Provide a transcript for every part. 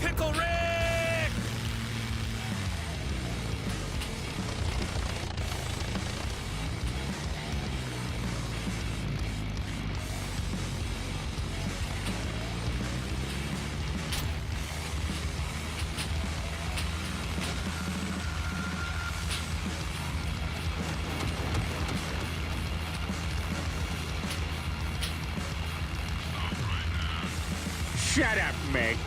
Pickle Rick! Shut up, Meg.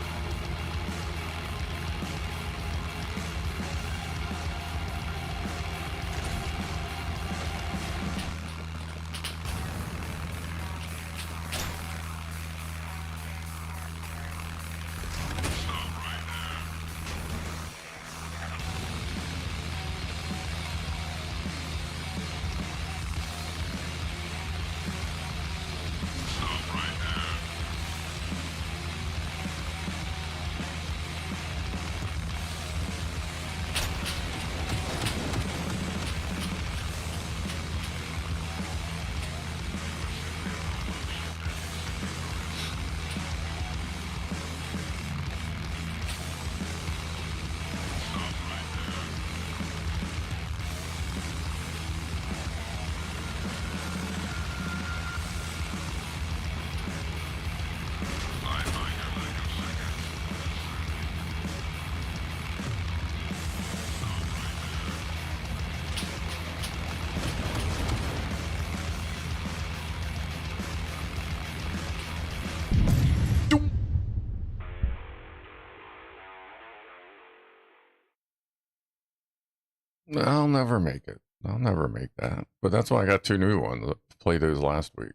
I'll never make it. I'll never make that. But that's why I got 2 new ones. I played those last week.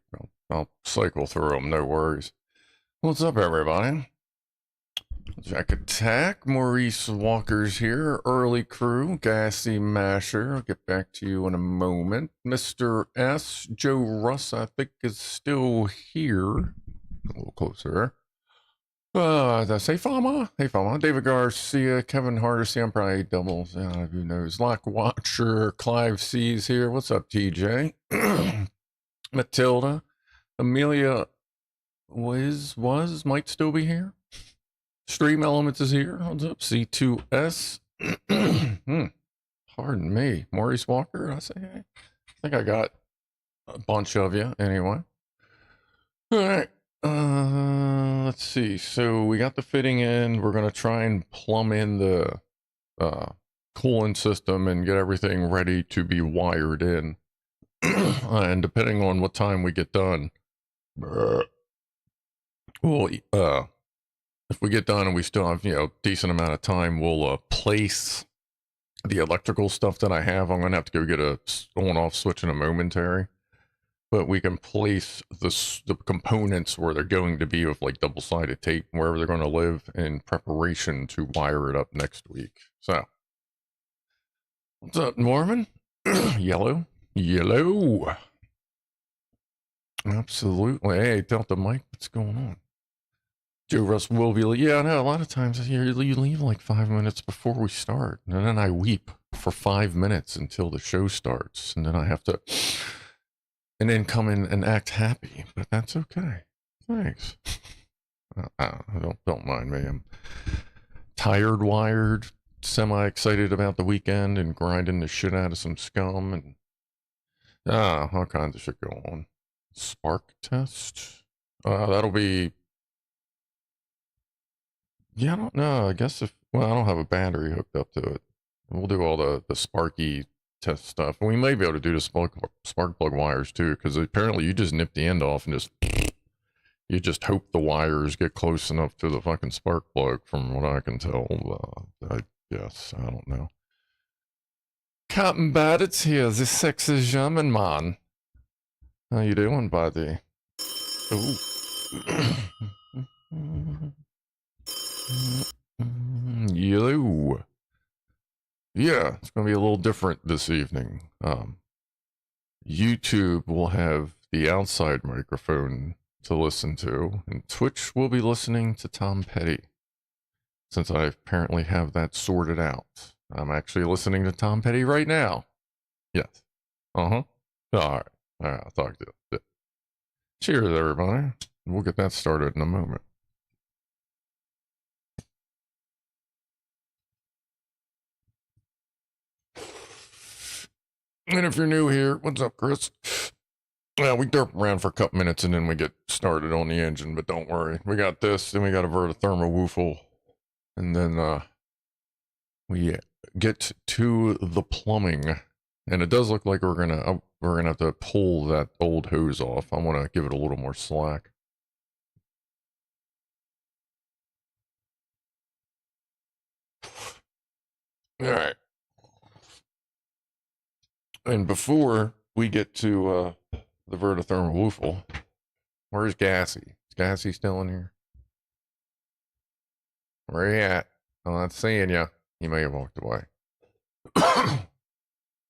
I'll cycle through them. No worries. What's up, everybody? Jack Attack. Maurice Walker's here. Early crew. Gassy Masher. I'll get back to you in a moment. Mr. S. Joe Russ, I think, is still here. A little closer. Did I say Fama? Hey, Fama. David Garcia, Kevin Hardesty, I'm probably doubles. Who knows? Lock Watcher, Clive C's here. What's up, TJ? Matilda. Amelia might still be here. Stream Elements is here. What's up? C2S. Pardon me. Maurice Walker, did I say hey? I think I got a bunch of you anyway. All right. Let's see. So we got the fitting in. We're going to try and plumb in the coolant system and get everything ready to be wired in. And depending on what time we get done, well, if we get done and we still have, decent amount of time, we'll place the electrical stuff that I have. I'm going to have to go get a on-off switch in a momentary. But we can place the components where they're going to be with like double-sided tape, wherever they're going to live, in preparation to wire it up next week. So, what's up, Norman? Yellow. Absolutely. Hey, Delta Mike, what's going on? Joe Russ will be, yeah, I know, a lot of times you leave like 5 minutes before we start, and then I weep for 5 minutes until the show starts, and then I have to... and then come in and act happy, but that's okay. Thanks. Don't mind me. I'm tired, wired, semi-excited about the weekend, and grinding the shit out of some scum, and all kinds of shit going on. Spark test? That'll be... yeah, I don't know. I guess I don't have a battery hooked up to it. We'll do all the Sparky test stuff. And we may be able to do the spark plug wires too, because apparently you just nip the end off and you just hope the wires get close enough to the fucking spark plug, from what I can tell. I guess. I don't know. Captain Badgett's here, the sexy German man. How you doing, buddy? Ooh. Yellow. Yeah, it's going to be a little different this evening. YouTube will have the outside microphone to listen to, and Twitch will be listening to Tom Petty, since I apparently have that sorted out. I'm actually listening to Tom Petty right now. Yes. All right. I'll talk to you. Cheers, everybody. We'll get that started in a moment. And if you're new here, what's up, Chris? Yeah, we derp around for a couple minutes and then we get started on the engine, but don't worry. We got this, then we got a vertithermal woofle, and then we get to the plumbing. And it does look like we're gonna have to pull that old hose off. I want to give it a little more slack. All right. And before we get to the vertithermal woofle, where's Gassy? Is Gassy still in here? Where are you at? I'm not seeing you. He may have walked away.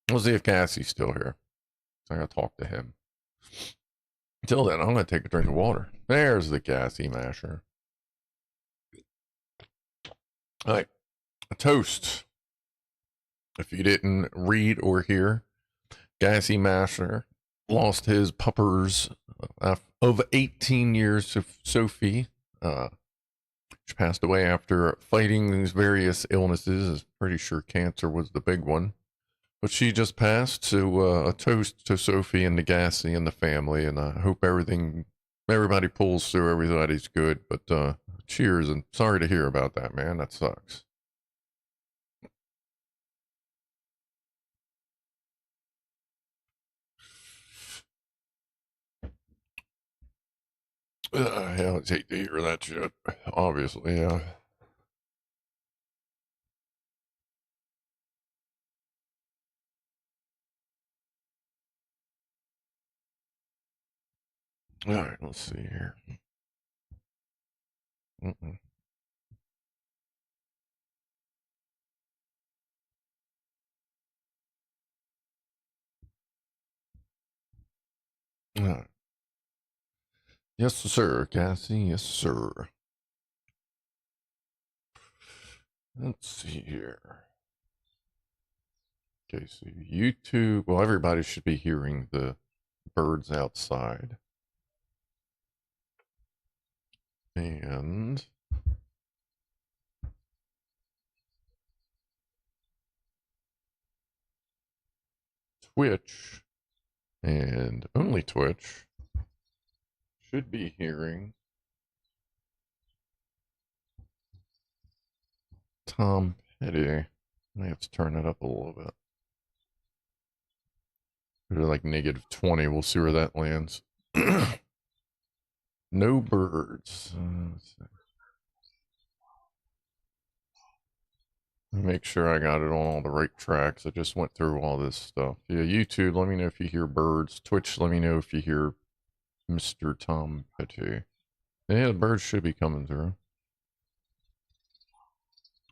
We'll see if Gassie's still here. So I gotta talk to him. Until then, I'm gonna take a drink of water. There's the Gassy masher. All right, a toast. If you didn't read or hear, Gassy Masher lost his puppers of 18 years to Sophie. She passed away after fighting these various illnesses. I'm pretty sure cancer was the big one. But she just passed, so a toast to Sophie and the Gassy and the family, and I hope everybody pulls through, everybody's good. But cheers, and sorry to hear about that, man. That sucks. I always hate to hear that shit. Obviously, yeah. All right, let's see here. Mm-mm. All right. Yes, sir, Cassie. Yes, sir. Let's see here. Okay, so YouTube. Well, everybody should be hearing the birds outside. And Twitch, and only Twitch, should be hearing Tom Petty. I may have to turn it up a little bit. Go to like -20. We'll see where that lands. No birds. Let's see. Make sure I got it on all the right tracks. I just went through all this stuff. Yeah, YouTube, let me know if you hear birds. Twitch, let me know if you hear Mr. Tom Petty. Yeah, the birds should be coming through.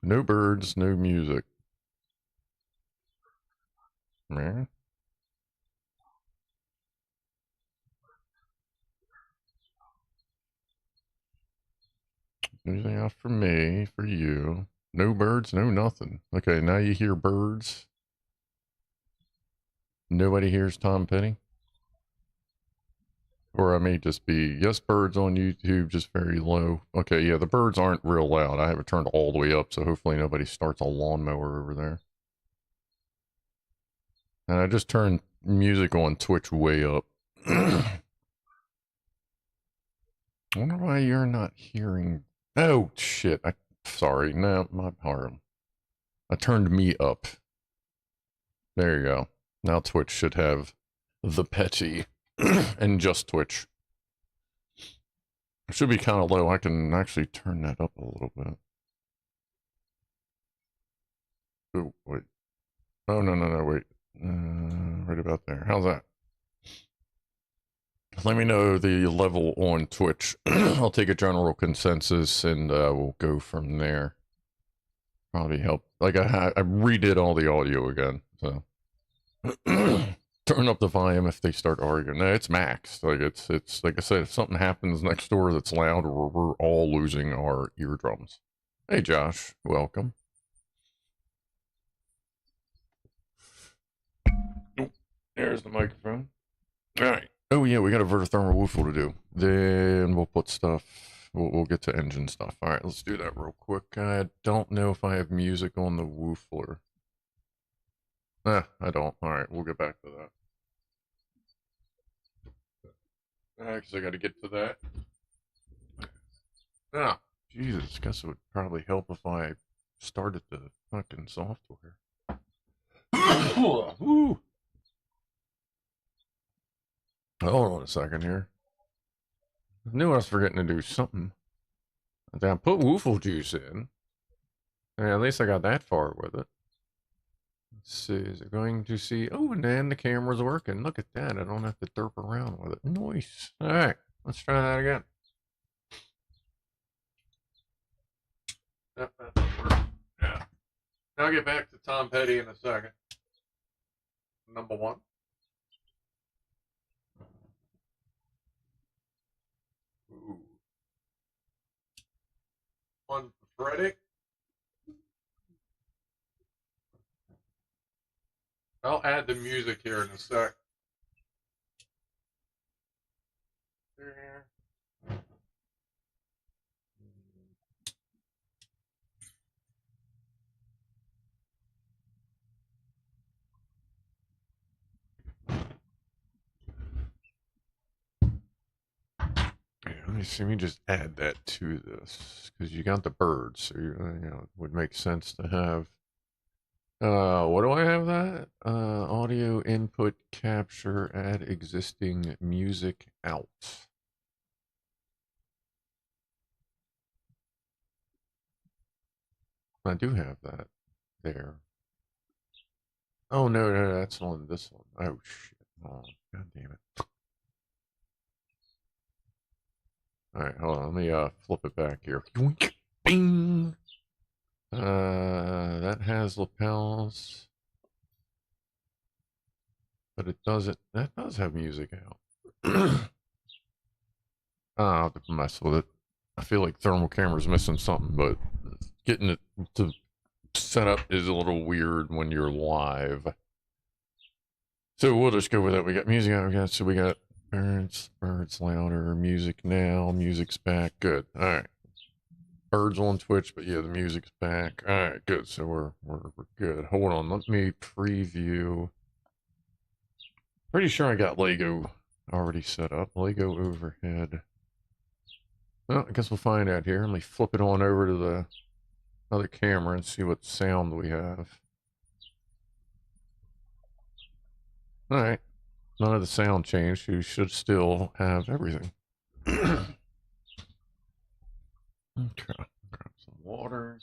No birds, no music. Man. Anything else for me, for you? No birds, no nothing. Okay, now you hear birds. Nobody hears Tom Petty? Or I may just be, yes, birds on YouTube, just very low. Okay, yeah, the birds aren't real loud. I have it turned all the way up, so hopefully nobody starts a lawnmower over there. And I just turned music on Twitch way up. I wonder why you're not hearing. Oh, shit. Sorry. No, my harm. I turned me up. There you go. Now Twitch should have the Petty and just Twitch. It should be kind of low. I can actually turn that up a little bit. Oh, wait. Oh, no, wait. Right about there. How's that? Let me know the level on Twitch. I'll take a general consensus and we'll go from there. Probably help. Like I redid all the audio again, so turn up the volume if they start arguing. No, it's max. Like it's like I said, if something happens next door that's loud, we're all losing our eardrums. Hey Josh, welcome. Oh, there's the microphone. All right. Oh yeah, we got a vertithermal woofle to do. Then we'll put stuff. We'll get to engine stuff. All right, let's do that real quick. I don't know if I have music on the woofler. I don't. Alright, we'll get back to that. Because I got to get to that. Ah, Jesus. Guess it would probably help if I started the fucking software. Woo. Hold on a second here. I knew I was forgetting to do something. I put woofle juice in. Yeah, at least I got that far with it. Let's see, is it going to see? Oh, and then the camera's working. Look at that. I don't have to derp around with it. Nice. All right, let's try that again. Yep, that doesn't work. Yeah. I'll get back to Tom Petty in a second. Number one. Ooh. One for Freddie. I'll add the music here in a sec. There. Yeah, let me see. Let me just add that to this because you got the birds, so it would make sense to have. What do I have that? Audio input capture, add existing music out. I do have that there. Oh no, that's on this one. Oh shit. Oh, god damn it. Alright, hold on, let me flip it back here. Yoink, bing! That has lapels. But it doesn't, that does have music out. I'll have to mess with it. I feel like thermal camera's missing something, but getting it to set up is a little weird when you're live. So we'll just go with it. We got music out. So we got birds louder, music now, music's back. Good. All right. Birds on Twitch, but yeah, the music's back. All right, good. So we're good. Hold on, let me preview. Pretty sure I got Lego already set up. Lego overhead. Well, I guess we'll find out here. Let me flip it on over to the other camera and see what sound we have. All right, none of the sound changed. You should still have everything. Okay, grab some water.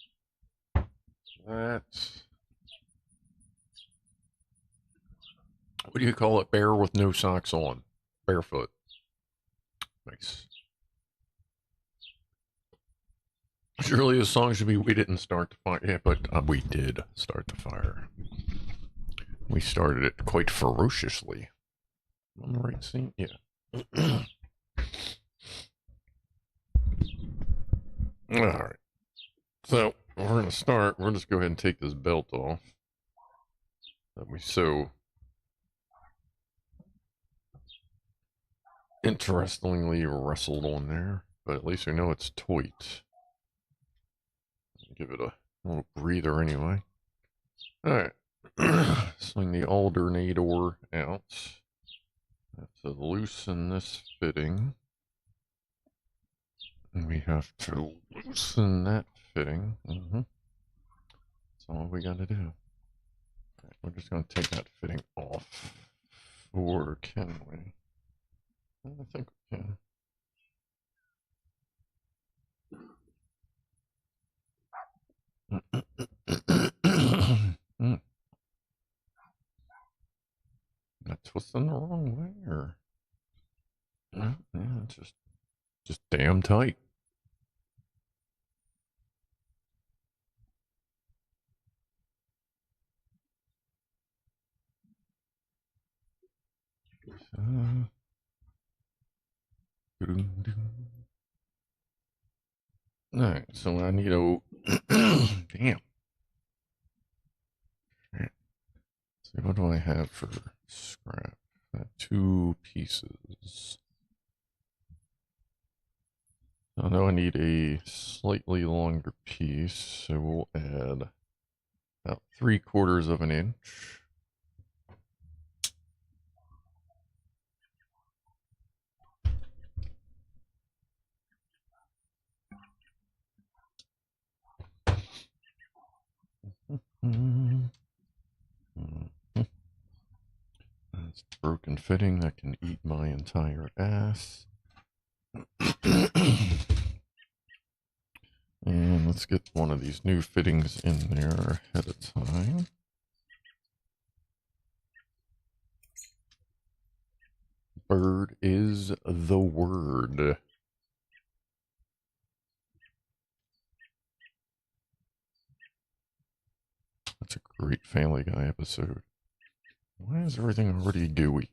That. What do you call it? Bear with no socks on. Barefoot. Nice. Surely the song should be "We didn't start the fire." Yeah, but we did start the fire. We started it quite ferociously. On the right scene? Yeah. Alright. So, we're going to start. We'll just go ahead and take this belt off that we so interestingly wrestled on there. But at least we know it's tight. Give it a little breather anyway. Alright. Swing the alternator out. Have to loosen this fitting. And we have to loosen that fitting. That's all we gotta do. Right, we're just gonna take that fitting off. Or can we? I think we can. Not twisting the wrong way, or yeah, just damn tight. All right, so I need a damn. So what do I have for scrap? 2 pieces. I know I need a slightly longer piece, so we'll add about 3/4 of an inch. That's broken fitting that can eat my entire ass. And let's get one of these new fittings in there ahead of time. Bird is the word. That's a great Family Guy episode. Why is everything already gooey?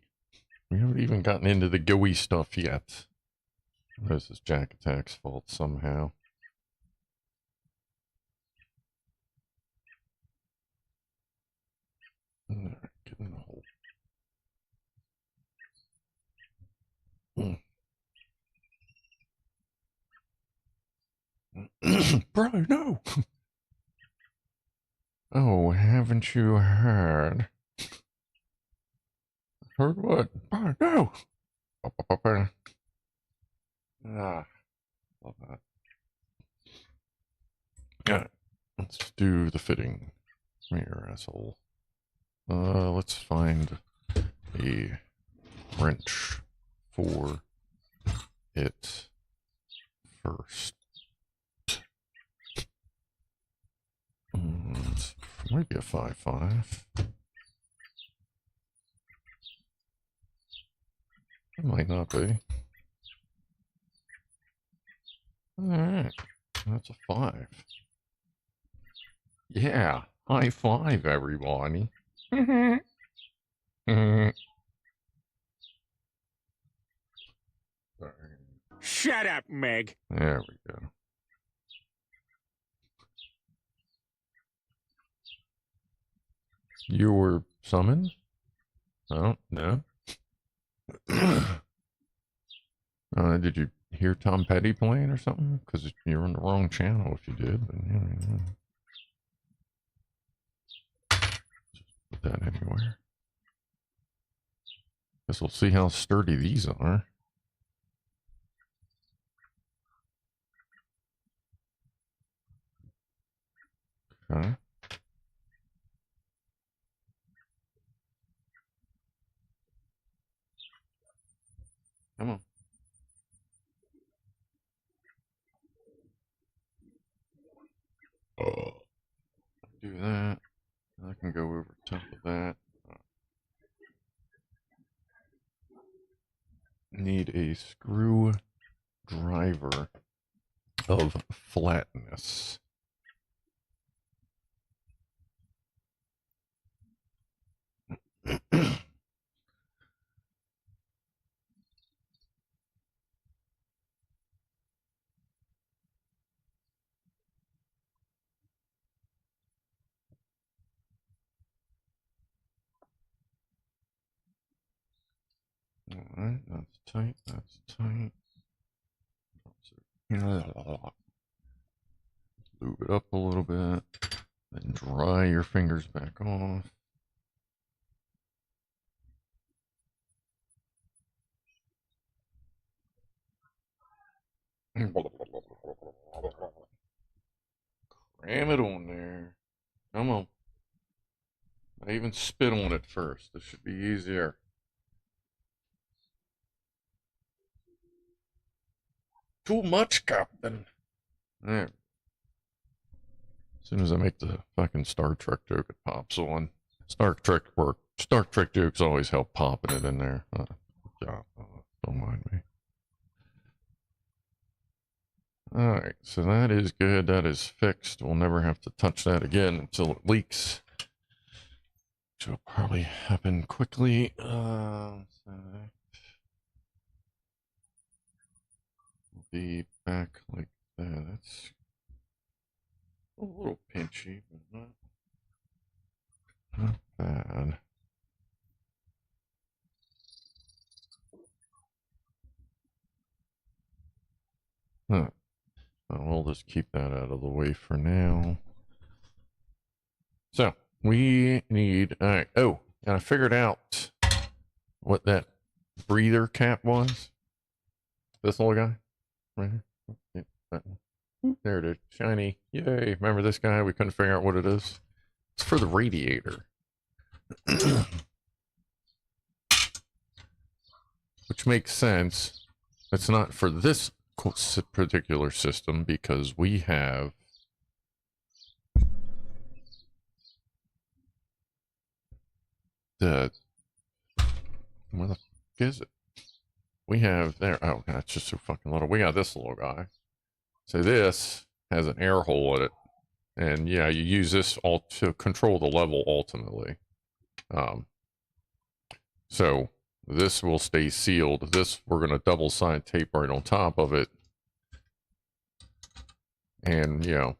We haven't even gotten into the gooey stuff yet. This is Jack Attack's fault somehow. Get in the hole. Bro, no! Oh, haven't you heard? Heard what? Bro, no! Ah, love that. Yeah, let's do the fitting. Come here, asshole. Let's find a wrench for it first. Might be a 5.5. It might not be. Alright, that's a 5. Yeah, high five, everybody. Shut up, Meg. There we go. You were summoned? I don't know. Did you hear Tom Petty playing or something? Because you're on the wrong channel if you did. But, yeah. Just put that anywhere. Guess we'll see how sturdy these are. Okay. Come on. Do that. I can go over top of that. Need a screw driver of flatness. Alright, that's tight, that's tight. Move it up a little bit, then dry your fingers back off. Cram it on there. Come on. I even spit on it first. This should be easier. Too much, Captain. There. As soon as I make the fucking Star Trek joke, it pops on. Star Trek jokes always help popping it in there. Yeah, don't mind me. Alright, so that is good. That is fixed. We'll never have to touch that again until it leaks. Which will probably happen quickly. We'll be back like that. That's a little pinchy, but not bad. Huh. Well, we'll just keep that out of the way for now. So, we need... Alright, oh, and I figured out what that breather cap was. This little guy. Right here. Yeah, that one. There it is. Shiny. Yay. Remember this guy? We couldn't figure out what it is. It's for the radiator. Which makes sense. It's not for this particular system because we have the, where the fuck is it? We have there, oh, that's just so fucking little. We got this little guy. So this has an air hole in it. And yeah, you use this all to control the level ultimately. So this will stay sealed. This, we're going to double side tape right on top of it. And, you know,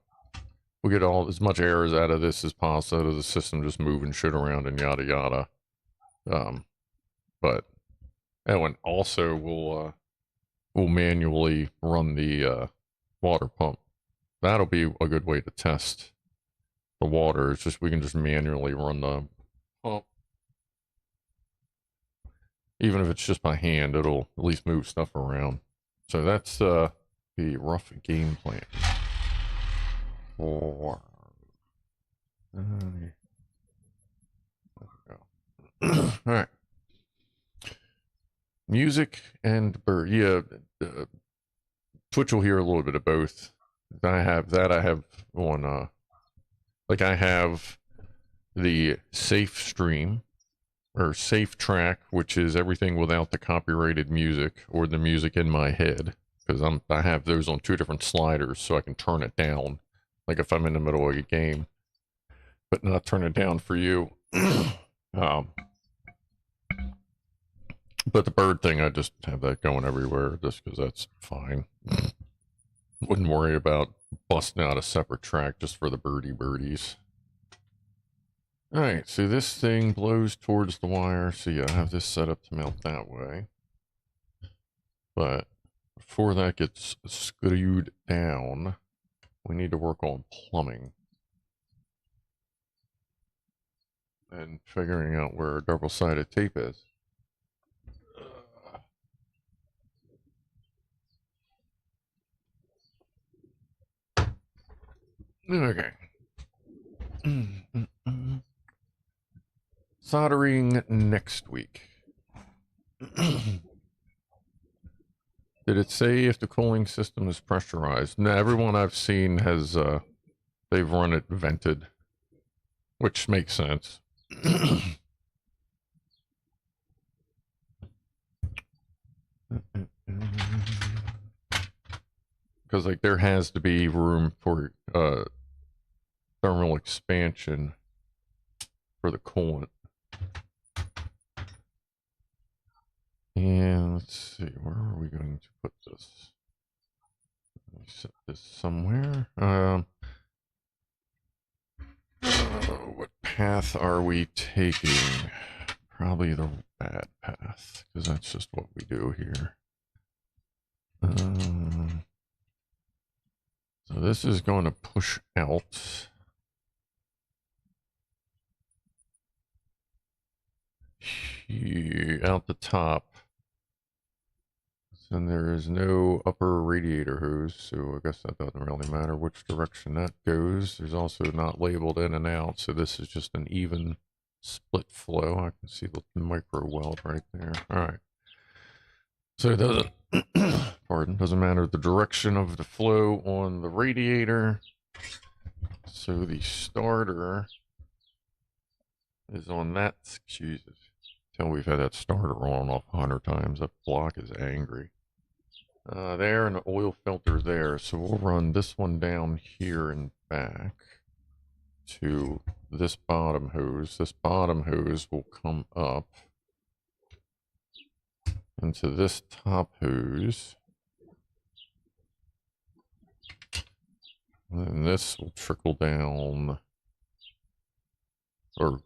we get all as much air out of this as possible, out of the system just moving shit around and yada yada. But that one also will manually run the water pump. That'll be a good way to test the water. It's just we can just manually run the pump. Even if it's just by hand, it'll at least move stuff around. So that's the rough game plan. All right. Music and bird. Yeah, Twitch will hear a little bit of both. I have on like I have the safe stream or safe track, which is everything without the copyrighted music or the music in my head, because I have those on two different sliders so I can turn it down, like if I'm in the middle of a game, but not turn it down for you. But the bird thing, I just have that going everywhere just because that's fine. Wouldn't worry about busting out a separate track just for the birdies. All right, so this thing blows towards the wire. So yeah, I have this set up to mount that way. But before that gets screwed down, we need to work on plumbing. And figuring out where double-sided tape is. Okay. Soldering next week. Did it say if the cooling system is pressurized? No, everyone I've seen has, they've run it vented, which makes sense. Because like there has to be room for thermal expansion for the coolant. And let's see, where are we going to put this? Let me set this somewhere. What path are we taking? Probably the bad path, because that's just what we do here. So this is going to push out. Out the top. And there is no upper radiator hose, so I guess that doesn't really matter which direction that goes. There's also not labeled in and out, so this is just an even split flow. I can see the micro weld right there. All right. So it doesn't, pardon, doesn't matter the direction of the flow on the radiator. So the starter is on that, Jesus. Tell we've had that starter on and off 100 times. That block is angry. There, and the oil filter there. So we'll run this one down here and back to this bottom hose. This bottom hose will come up into this top hose. And then this will trickle down. Or,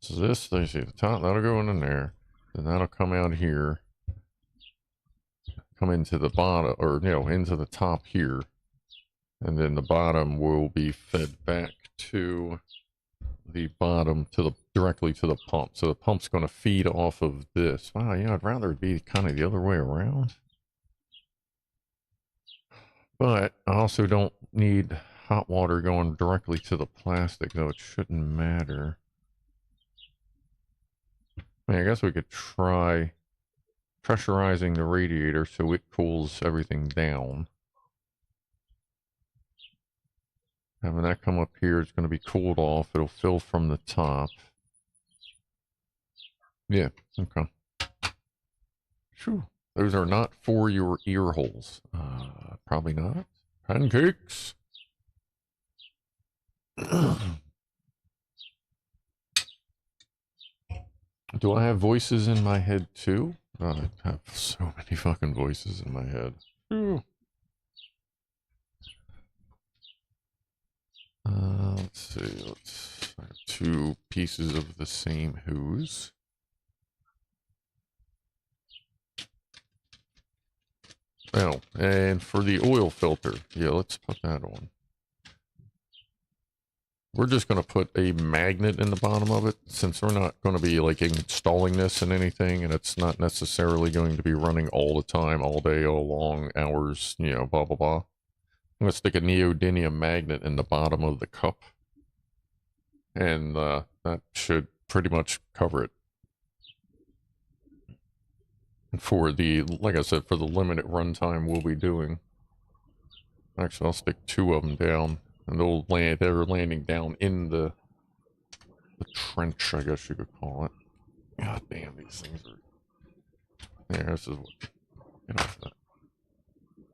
so this, they see the top, that'll go in there. Then that'll come out here. Come into the bottom, or, you know, into the top here. And then the bottom will be fed back to the bottom, to the directly to the pump. So the pump's going to feed off of this. Wow, yeah, I'd rather it be kind of the other way around. But I also don't need hot water going directly to the plastic, though it shouldn't matter. I mean, I guess we could try pressurizing the radiator so it cools everything down. Having that come up here, it's going to be cooled off. It'll fill from the top. Yeah, okay. Phew. Those are not for your ear holes. Probably not. Pancakes. Do I have voices in my head too? I have so many fucking voices in my head. Let's see. Let's have 2 pieces of the same hose. Oh, and for the oil filter, yeah, let's put that on. We're just going to put a magnet in the bottom of it, since we're not going to be like installing this in anything, and it's not necessarily going to be running all the time, all day, all long, hours, you know, blah, blah, blah. I'm going to stick a neodymium magnet in the bottom of the cup, and that should pretty much cover it. For the, like I said, for the limited runtime we'll be doing. Actually, I'll stick 2 of them down, and they're landing down in the trench, I guess you could call it. God damn, these things are... There, this is what... Get off that.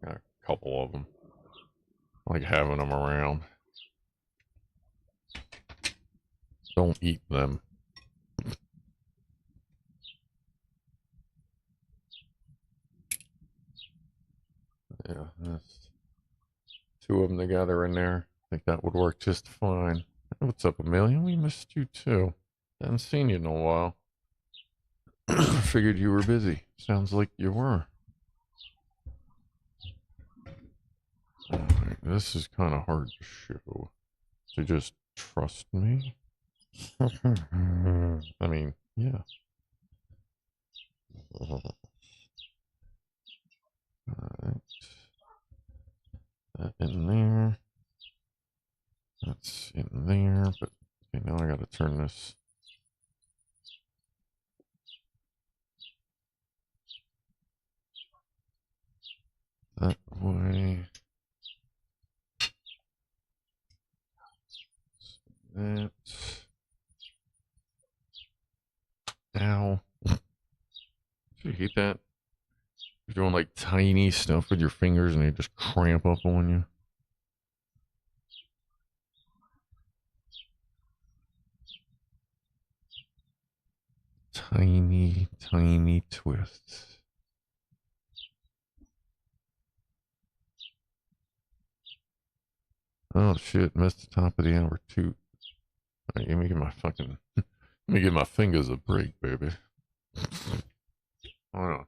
Got a couple of them. I like having them around. Don't eat them. Yeah, that's 2 of them together in there. I think that would work just fine. What's up, Amelia? We missed you too. Haven't seen you in a while. Figured you were busy. Sounds like you were. Alright, this is kind of hard to show. So just trust me. I mean, yeah. Alright. That in there. That's in there, but okay, now I gotta turn this. That way. That. Ow. You hate that? You're doing like tiny stuff with your fingers and they just cramp up on you. Tiny, tiny twists. Oh shit, missed the top of the hour too. Alright, let me get my fucking... let me give my fingers a break, baby. Hold on.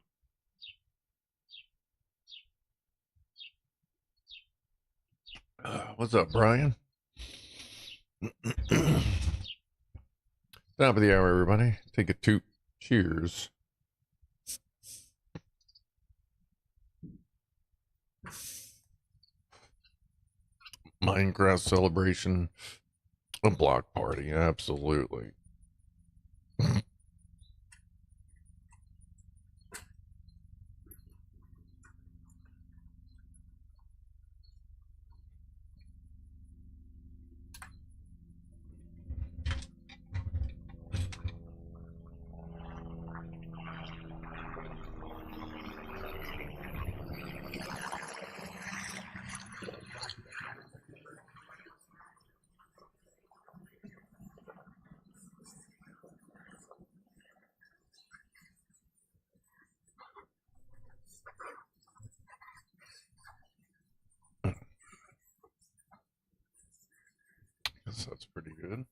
What's up, Brian? Top of the hour, everybody. Take a toot. Cheers. Minecraft celebration. A block party, absolutely. Guess that's pretty good.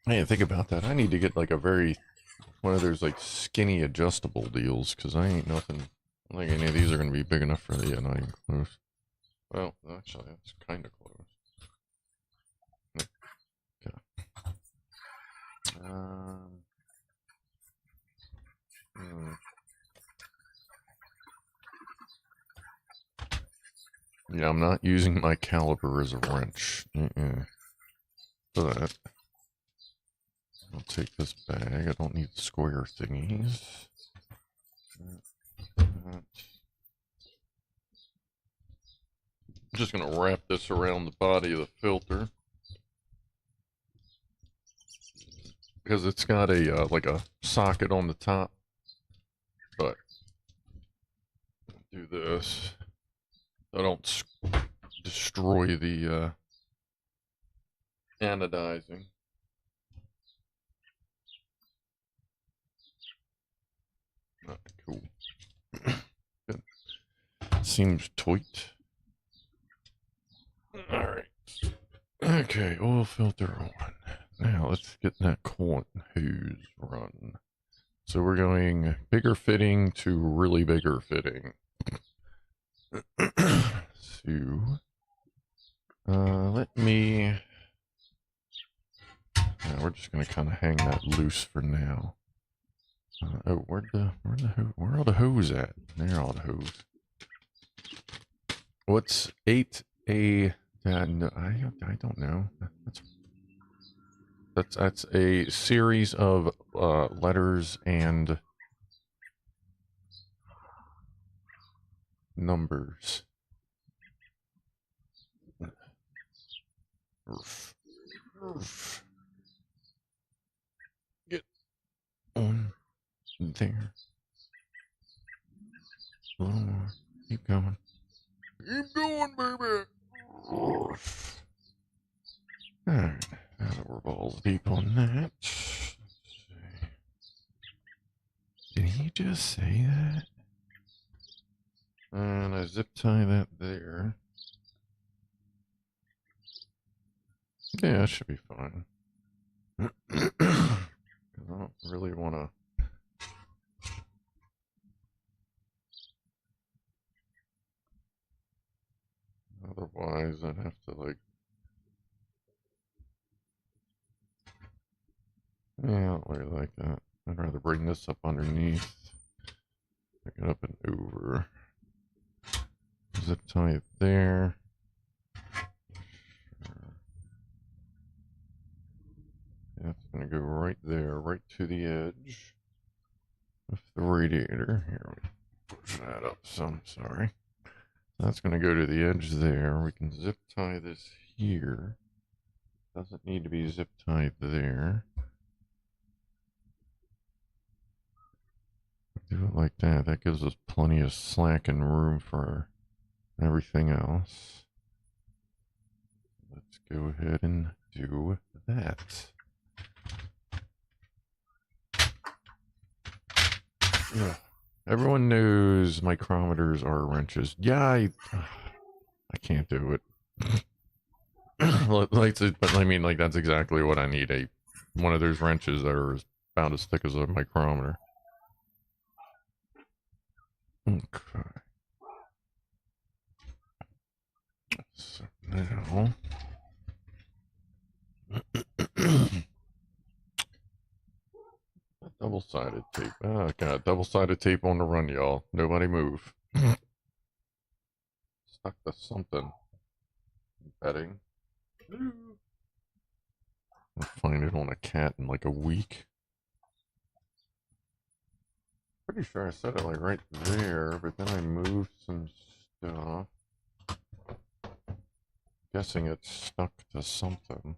Hey, think about that. I need to get like one of those like skinny adjustable deals, because I ain't nothing. I don't think any of these are going to be big enough for the, yeah, not even close. Well, actually, that's kind of close. Okay. Yeah, I'm not using my caliper as a wrench. For that. I'll take this bag. I don't need square thingies. I'm just gonna wrap this around the body of the filter. Because it's got a, like a socket on the top. But, do this. I don't destroy the, anodizing. Cool. Good. Seems tight. Alright. Okay, oil filter on. Now let's get that coolant hose run. So we're going bigger fitting to really bigger fitting. So, let me... we're just gonna kind of hang that loose for now. Oh, where are the hose at? There are the hose. What's 8A? No, I don't know. That's a series of letters and numbers. Get on there. A little more. Keep going. Keep going, baby. Alright. Now that we're balls deep on that. Did he just say that? And I zip tie that there. Yeah, that should be fine. Because I don't really want to... Otherwise, I'd have to, like... Yeah, I don't really like that. I'd rather bring this up underneath. Pick it up and over. Zip tie it there. That's going to go right there, right to the edge of the radiator. Here, we push that up some, sorry. That's going to go to the edge there. We can zip tie this here. Doesn't need to be zip tied there. Do it like that. That gives us plenty of slack and room for everything else. Let's go ahead and do that. Yeah. Everyone knows micrometers are wrenches. Yeah, I can't do it. But I mean, like, that's exactly what I need. One of those wrenches that are about as thick as a micrometer. Okay. So now... double-sided tape. Ah, got double-sided tape on the run, y'all. Nobody move. Stuck to something. Betting. I'll find it on a cat in like a week. Pretty sure I set it like right there, but then I moved some stuff. Guessing it's stuck to something.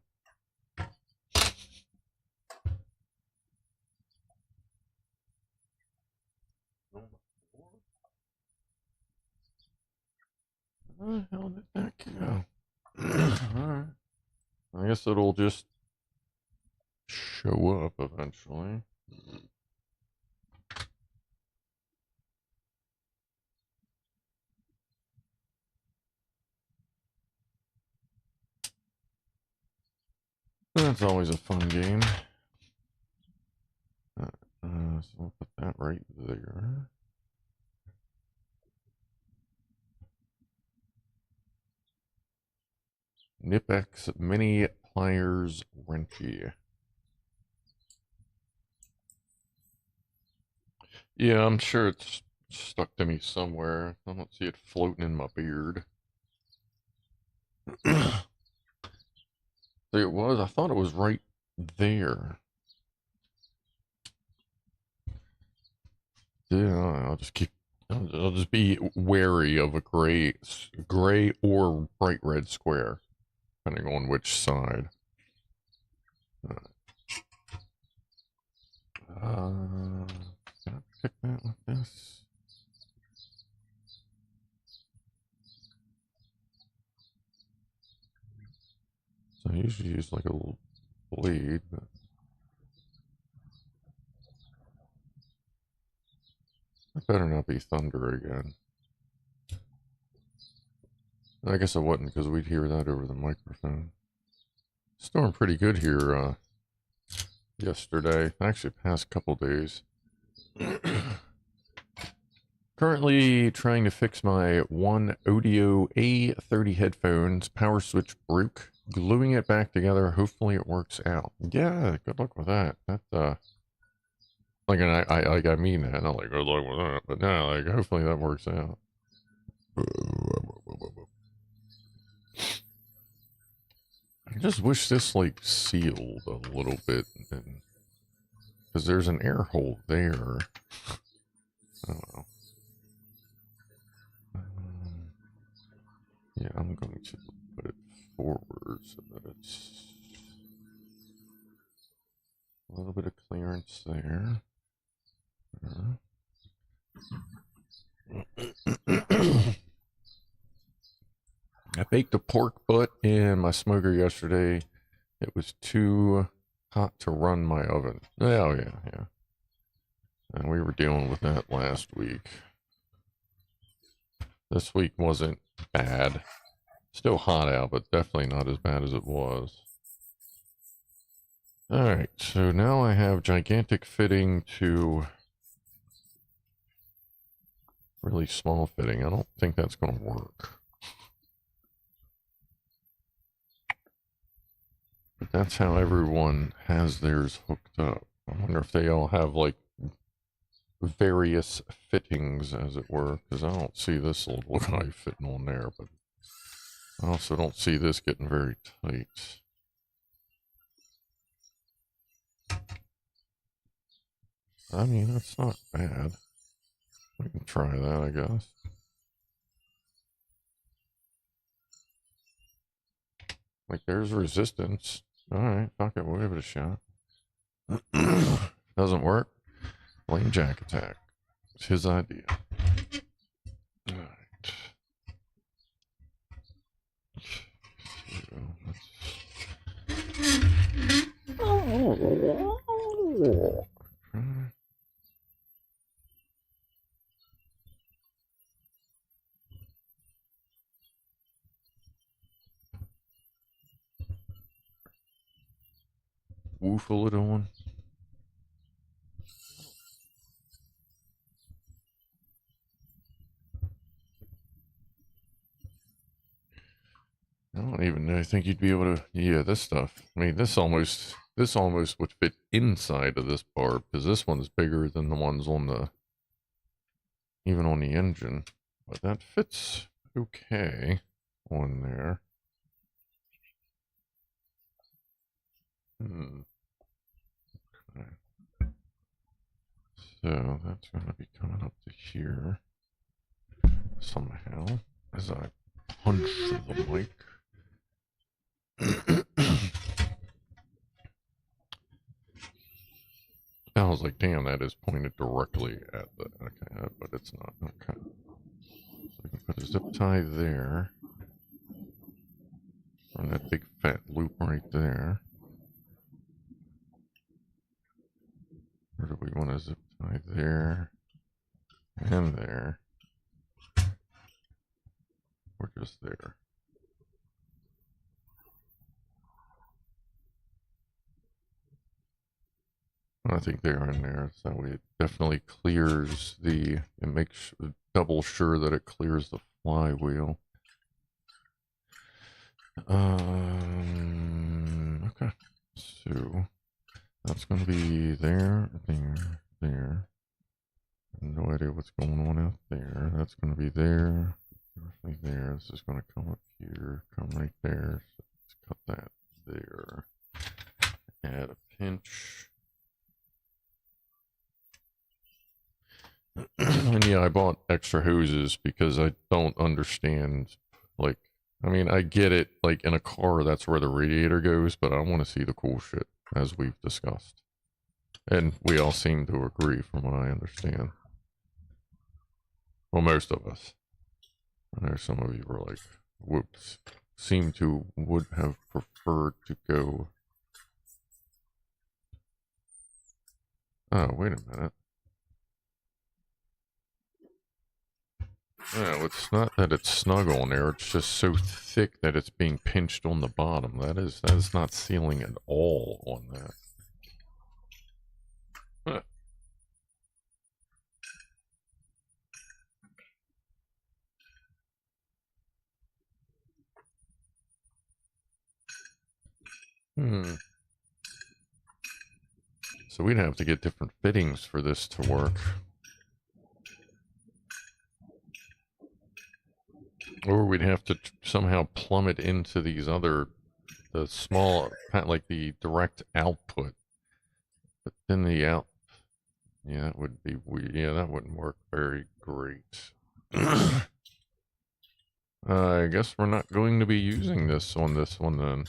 Where the hell did that go? Alright. I guess it'll just show up eventually. That's always a fun game. So we'll put that right there. Nipex Mini Pliers Wrenchy. Yeah, I'm sure it's stuck to me somewhere. I don't see it floating in my beard. It was. I thought it was right there. Yeah, I'll just keep. I'll just be wary of a gray or bright red square, depending on which side. Can I pick that with this? So I usually use like a little blade, but it better not be thunder again. I guess it wouldn't because we'd hear that over the microphone. Stormed pretty good here yesterday. Actually, past couple days. Currently trying to fix my one Audio A30 headphones. Power switch broke. Gluing it back together. Hopefully it works out. Yeah, good luck with that. That like, and I mean that. Not like good luck with that, but no, like hopefully that works out. I just wish this like sealed a little bit, because there's an air hole there. I don't know. Yeah, I'm going to put it forward so that it's a little bit of clearance there. I baked a pork butt in my smoker yesterday. It was too hot to run my oven. Oh, yeah. And we were dealing with that last week. This week wasn't bad. Still hot out, but definitely not as bad as it was. Alright, so now I have gigantic fitting to really small fitting. I don't think that's going to work. But that's how everyone has theirs hooked up. I wonder if they all have like various fittings, as it were, because I don't see this little guy fitting on there, but I also don't see this getting very tight. I mean, that's not bad. We can try that, I guess. Like, there's resistance. Alright, fuck it, we'll give it a shot. Doesn't work. Blame Jack Attack. It's his idea. Alright. So, woofle it on. I don't even know. I think you'd be able to. Yeah, this stuff. I mean, this almost would fit inside of this barb because this one's bigger than the ones on the, even on the engine. But that fits okay on there. Okay. So that's going to be coming up to here somehow as I punch the mic. I was like, damn, that is pointed directly at the, okay, but it's not, okay. So we can put a zip tie there. Run that big fat loop right there. Or do we want a zip tie there and there? Or just there? I think they're in there, so it definitely clears the, it makes double sure that it clears the flywheel. Okay, so that's going to be there. No idea what's going on out there. That's going to be there. roughly there. This is going to come up here, come right there. So let's cut that there. Add a pinch. And yeah, I bought extra hoses because I don't understand, like, I mean, I get it, like, in a car, that's where the radiator goes, but I want to see the cool shit, as we've discussed. And we all seem to agree, from what I understand. Well, most of us. I know some of you were like, whoops, would have preferred to go. Oh, wait a minute. No, it's not that it's snug on there, it's just so thick that it's being pinched on the bottom. That is not sealing at all on that. Huh. So we'd have to get different fittings for this to work. Or we'd have to somehow plumb it into these other, the small, like the direct output. But then the yeah, that would be weird. Yeah, that wouldn't work very great. I guess we're not going to be using this on this one then.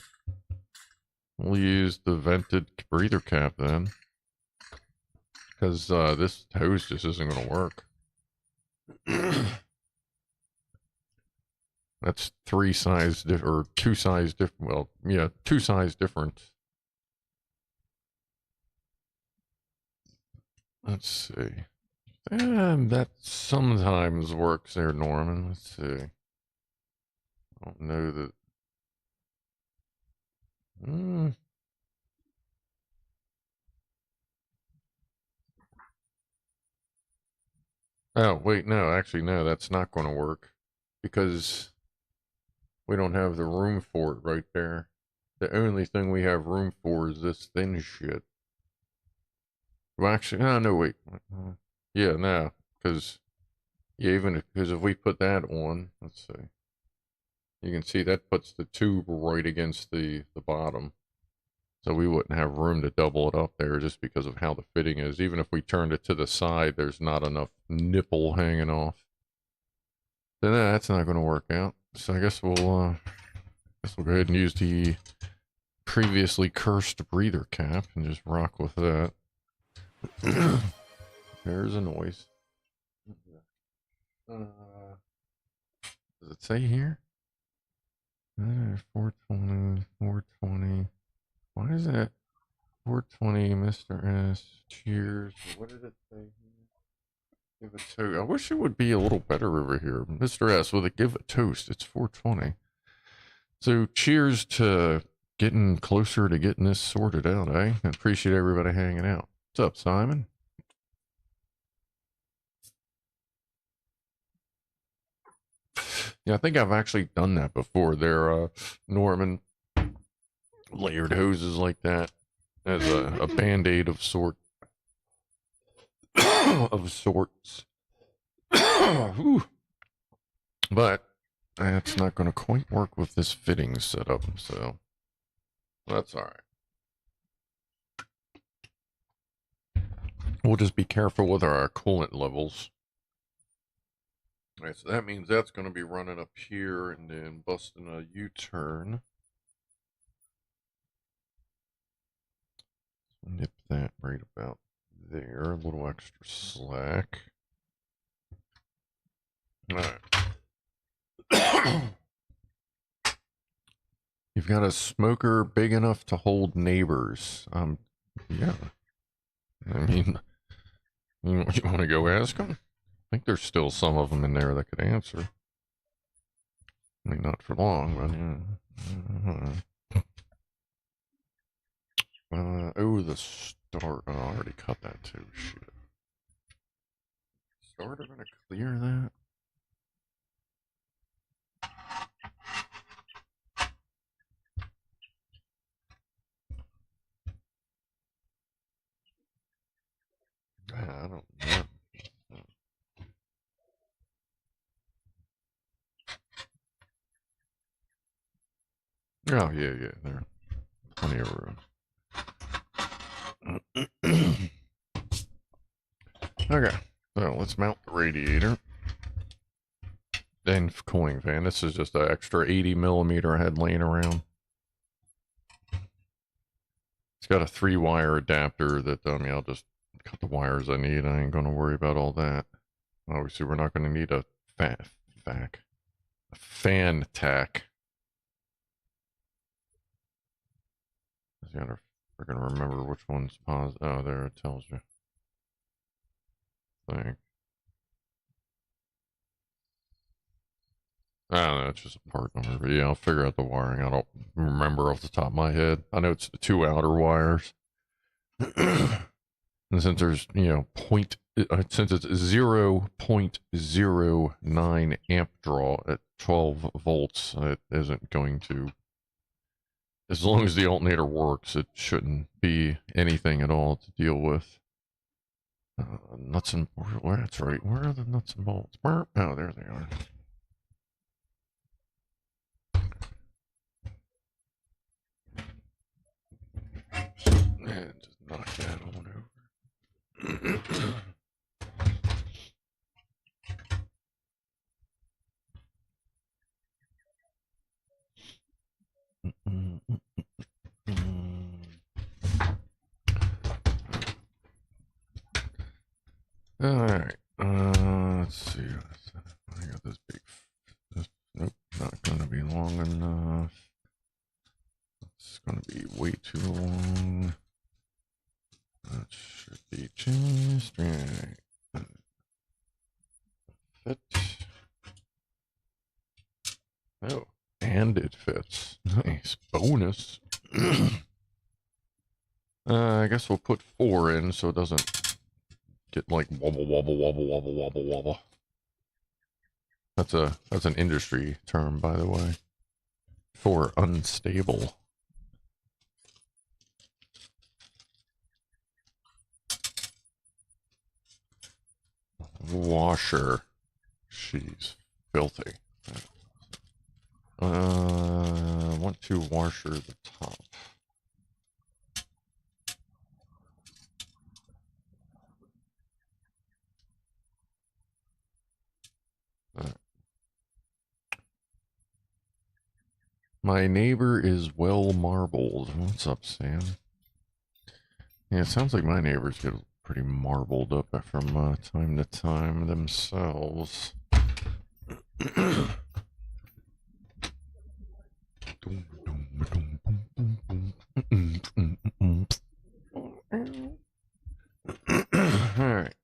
We'll use the vented breather cap then. Because this hose just isn't going to work. That's two size different. Well, yeah, 2 size different. Let's see. And that sometimes works there, Norman. Let's see. I don't know that. Oh, wait, no, actually, no, that's not going to work. Because we don't have the room for it right there. The only thing we have room for is this thin shit. Well, actually, no, wait. Yeah, no, because, yeah, because if we put that on, let's see. You can see that puts the tube right against the bottom. So we wouldn't have room to double it up there just because of how the fitting is. Even if we turned it to the side, there's not enough nipple hanging off. Then that's not going to work out. So I guess we'll go ahead and use the previously cursed breather cap and just rock with that. There's a noise. Does it say here? 420, 420. Why is that 420, Mr. S? Cheers. What did it say here? Give a toast. I wish it would be a little better over here. Mr. S with a give a toast. It's 420. So cheers to getting closer to getting this sorted out, eh? I appreciate everybody hanging out. What's up, Simon? Yeah, I think I've actually done that before. There, Norman, layered hoses like that as a band-aid of sorts. But that's not going to quite work with this fitting setup, so that's all right. We'll just be careful with our coolant levels. All right, so that means that's going to be running up here and then busting a U-turn. Nip that right about there. A little extra slack. All right. You've got a smoker big enough to hold neighbors. Yeah. I mean, you want to go ask them? I think there's still some of them in there that could answer. I mean, not for long, but yeah. Oh, the start. Oh, I already cut that too. Shit. Starter gonna clear that? I don't know. Oh, yeah, yeah. There's plenty of room. Okay, so let's mount the radiator. And cooling fan. This is just an extra 80 millimeter I had laying around. It's got a 3-wire adapter that, I'll just cut the wires I need. I ain't going to worry about all that. Obviously, we're not going to need a fan tack. We're going to remember which one's positive. Oh, there it tells you. Thing. I don't know, it's just a part number. But yeah, I'll figure out the wiring. I don't remember off the top of my head. I know it's the 2 outer wires. And since there's, since it's 0.09 amp draw at 12 volts, it isn't going to, as long as the alternator works, it shouldn't be anything at all to deal with. Nuts and, where that's right. Where are the nuts and bolts? Oh, there they are. And just knock that on over. All right. Let's see. I got this big. Nope, not gonna be long enough. It's gonna be way too long. That should be just right. Fit. Oh, and it fits. Nice. Bonus. I guess we'll put 4 in so it doesn't get like wobble, wobble, wobble, wobble, wobble, wobble. That's an industry term, by the way, for unstable. Washer. She's filthy. Want to washer the top. My neighbor is well marbled. What's up, Sam? Yeah, it sounds like my neighbors get pretty marbled up from time to time themselves. Alright.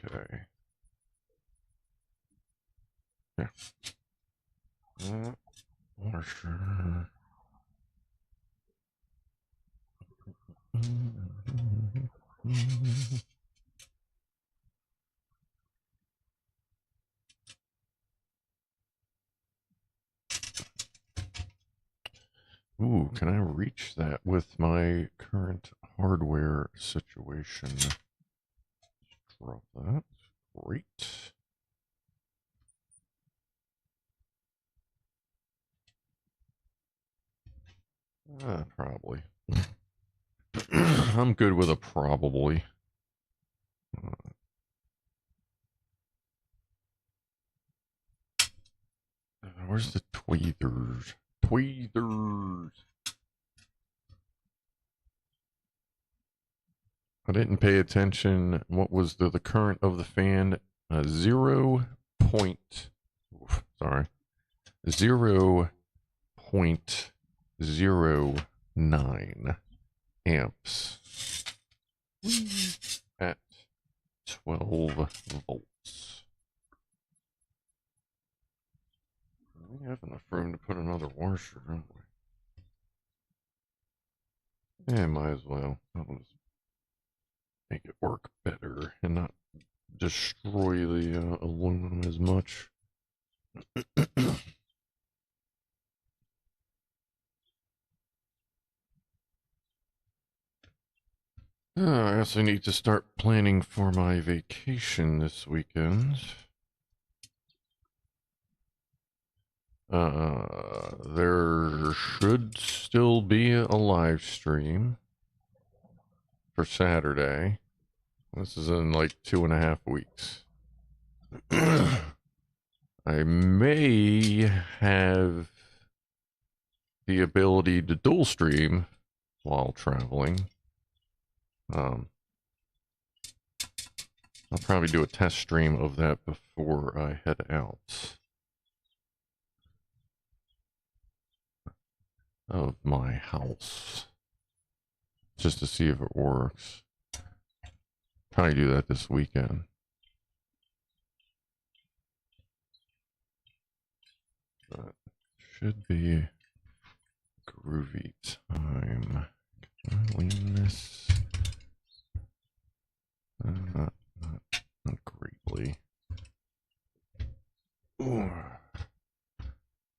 Okay. Yeah. Washer. Ooh, can I reach that with my current hardware situation? Drop that. Great. Probably. I'm good with a probably. Where's the tweezers? Tweezers. I didn't pay attention. What was the current of the fan? 0.09 amps at 12 volts. We have enough room to put another washer, don't we? Yeah, might as well. That'll just make it work better and not destroy the aluminum as much. I also need to start planning for my vacation this weekend. There should still be a live stream for Saturday. This is in like 2.5 weeks. I may have the ability to dual stream while traveling. I'll probably do a test stream of that before I head out of my house, just to see if it works. Probably do that this weekend. But should be groovy time. Can I lean this? Not greatly. Ooh.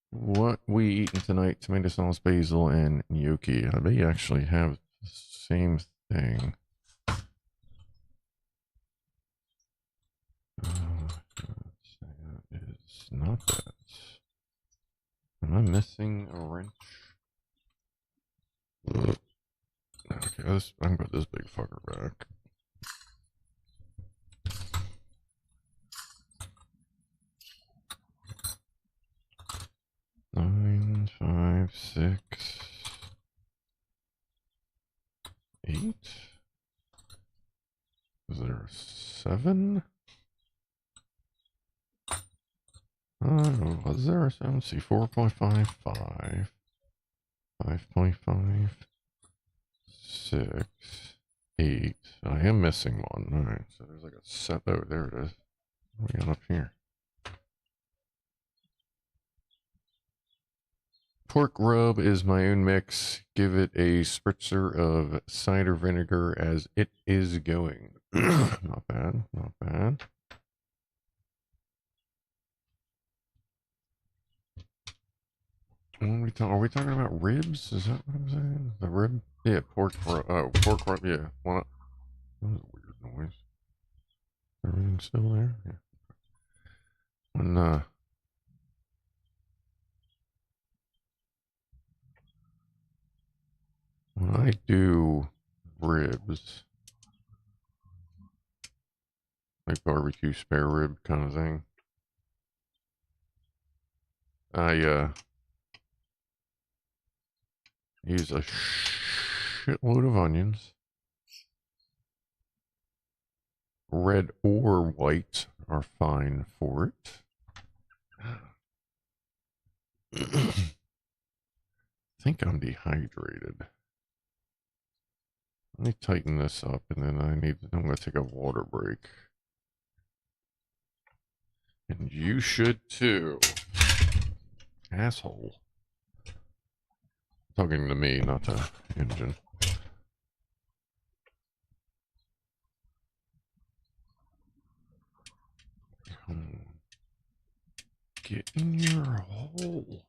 What we eating tonight? Tomato sauce, basil, and gnocchi. I may actually have the same thing. It's not that. Am I missing a wrench? Ugh. Okay, I'm got this big fucker back. Nine, 5, 6, 8. Is there a 7? Was there a 7? See, 4.55, 5.5, 6, 8. I am missing one. Alright, so there's like a set. Oh, there it is. What do we got up here? Pork rub is my own mix. Give it a spritzer of cider vinegar as it is going. Not bad, not bad. Are we talking about ribs? Is that what I'm saying? The rib? Yeah, pork rub. Oh, pork rub. Yeah. What? That was a weird noise. Everything's still there? Yeah. When I do ribs, like barbecue spare rib kind of thing, I use a shitload of onions. Red or white are fine for it. I think I'm dehydrated. Let me tighten this up, and then I'm going to take a water break. And you should too. Asshole. Talking to me, not the engine. Come on. Get in your hole.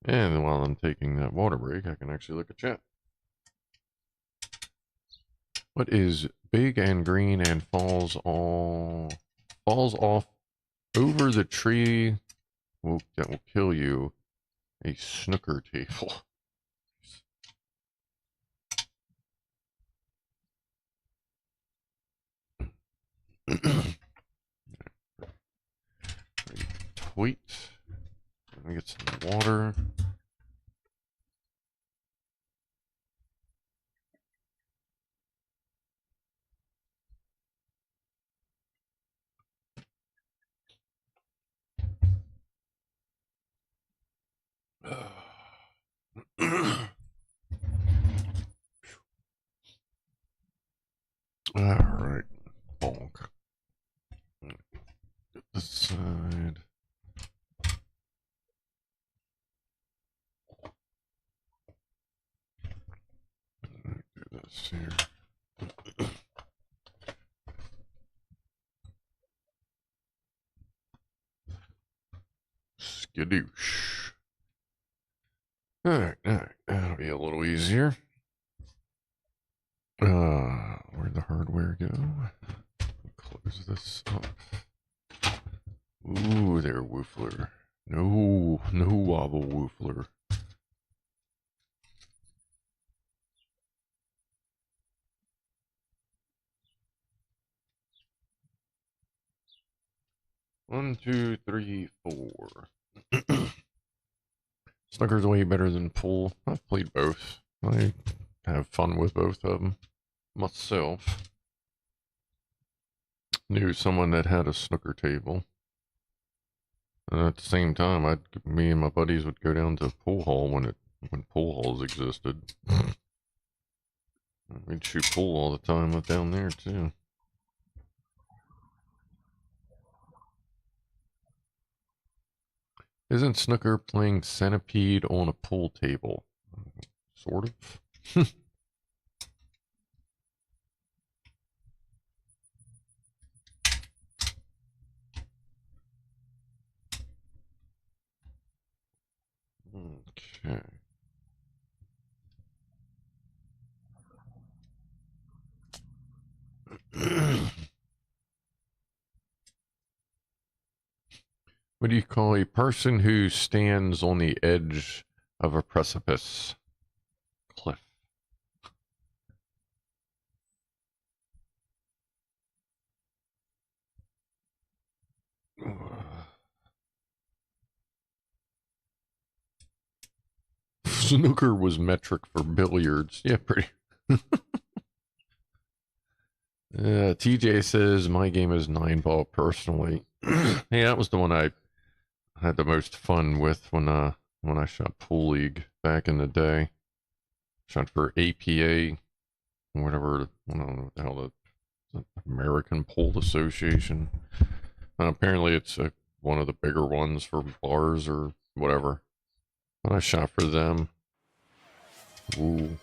And while I'm taking that water break, I can actually look at chat. What is big and green and falls off over the tree that will kill you? A snooker table. Tweet. Let me get some water. All right, bonk. Get this side. Do this here. Skadoosh. All right, that'll be a little easier. Where'd the hardware go? Close this up. Ooh, there, woofler. No, no wobble woofler. One, two, three, four. Snooker's way better than pool. I've played both. I have fun with both of them myself. Knew someone that had a snooker table. And at the same time, me and my buddies would go down to pool hall when pool halls existed. We'd shoot pool all the time down there too. Isn't snooker playing centipede on a pool table? Sort of. Okay. What do you call a person who stands on the edge of a precipice? Cliff. Snooker was metric for billiards. Yeah, pretty. TJ says my game is 9-ball personally. Yeah, that was the one I had the most fun with when I shot pool league back in the day. Shot for APA, whatever. I don't know what the hell the American Pool Association. Apparently, it's one of the bigger ones for bars or whatever. But I shot for them. Ooh.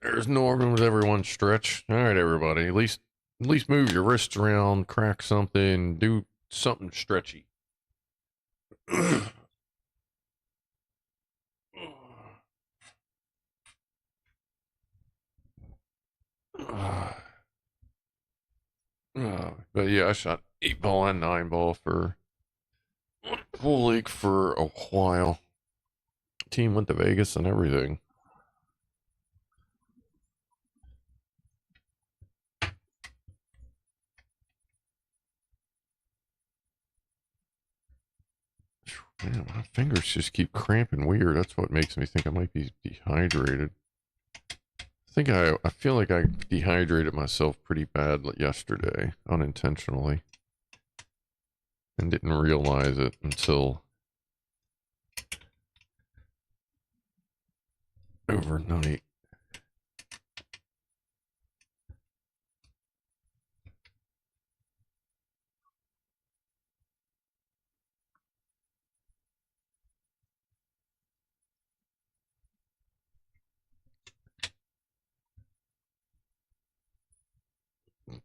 There's Norman with everyone stretch. All right, everybody. At least move your wrists around, crack something, do something stretchy. But yeah, I shot 8-ball and 9-ball for pool league for a while. Team went to Vegas and everything. Man, my fingers just keep cramping weird. That's what makes me think I might be dehydrated. I feel like I dehydrated myself pretty bad yesterday, unintentionally. And didn't realize it until overnight.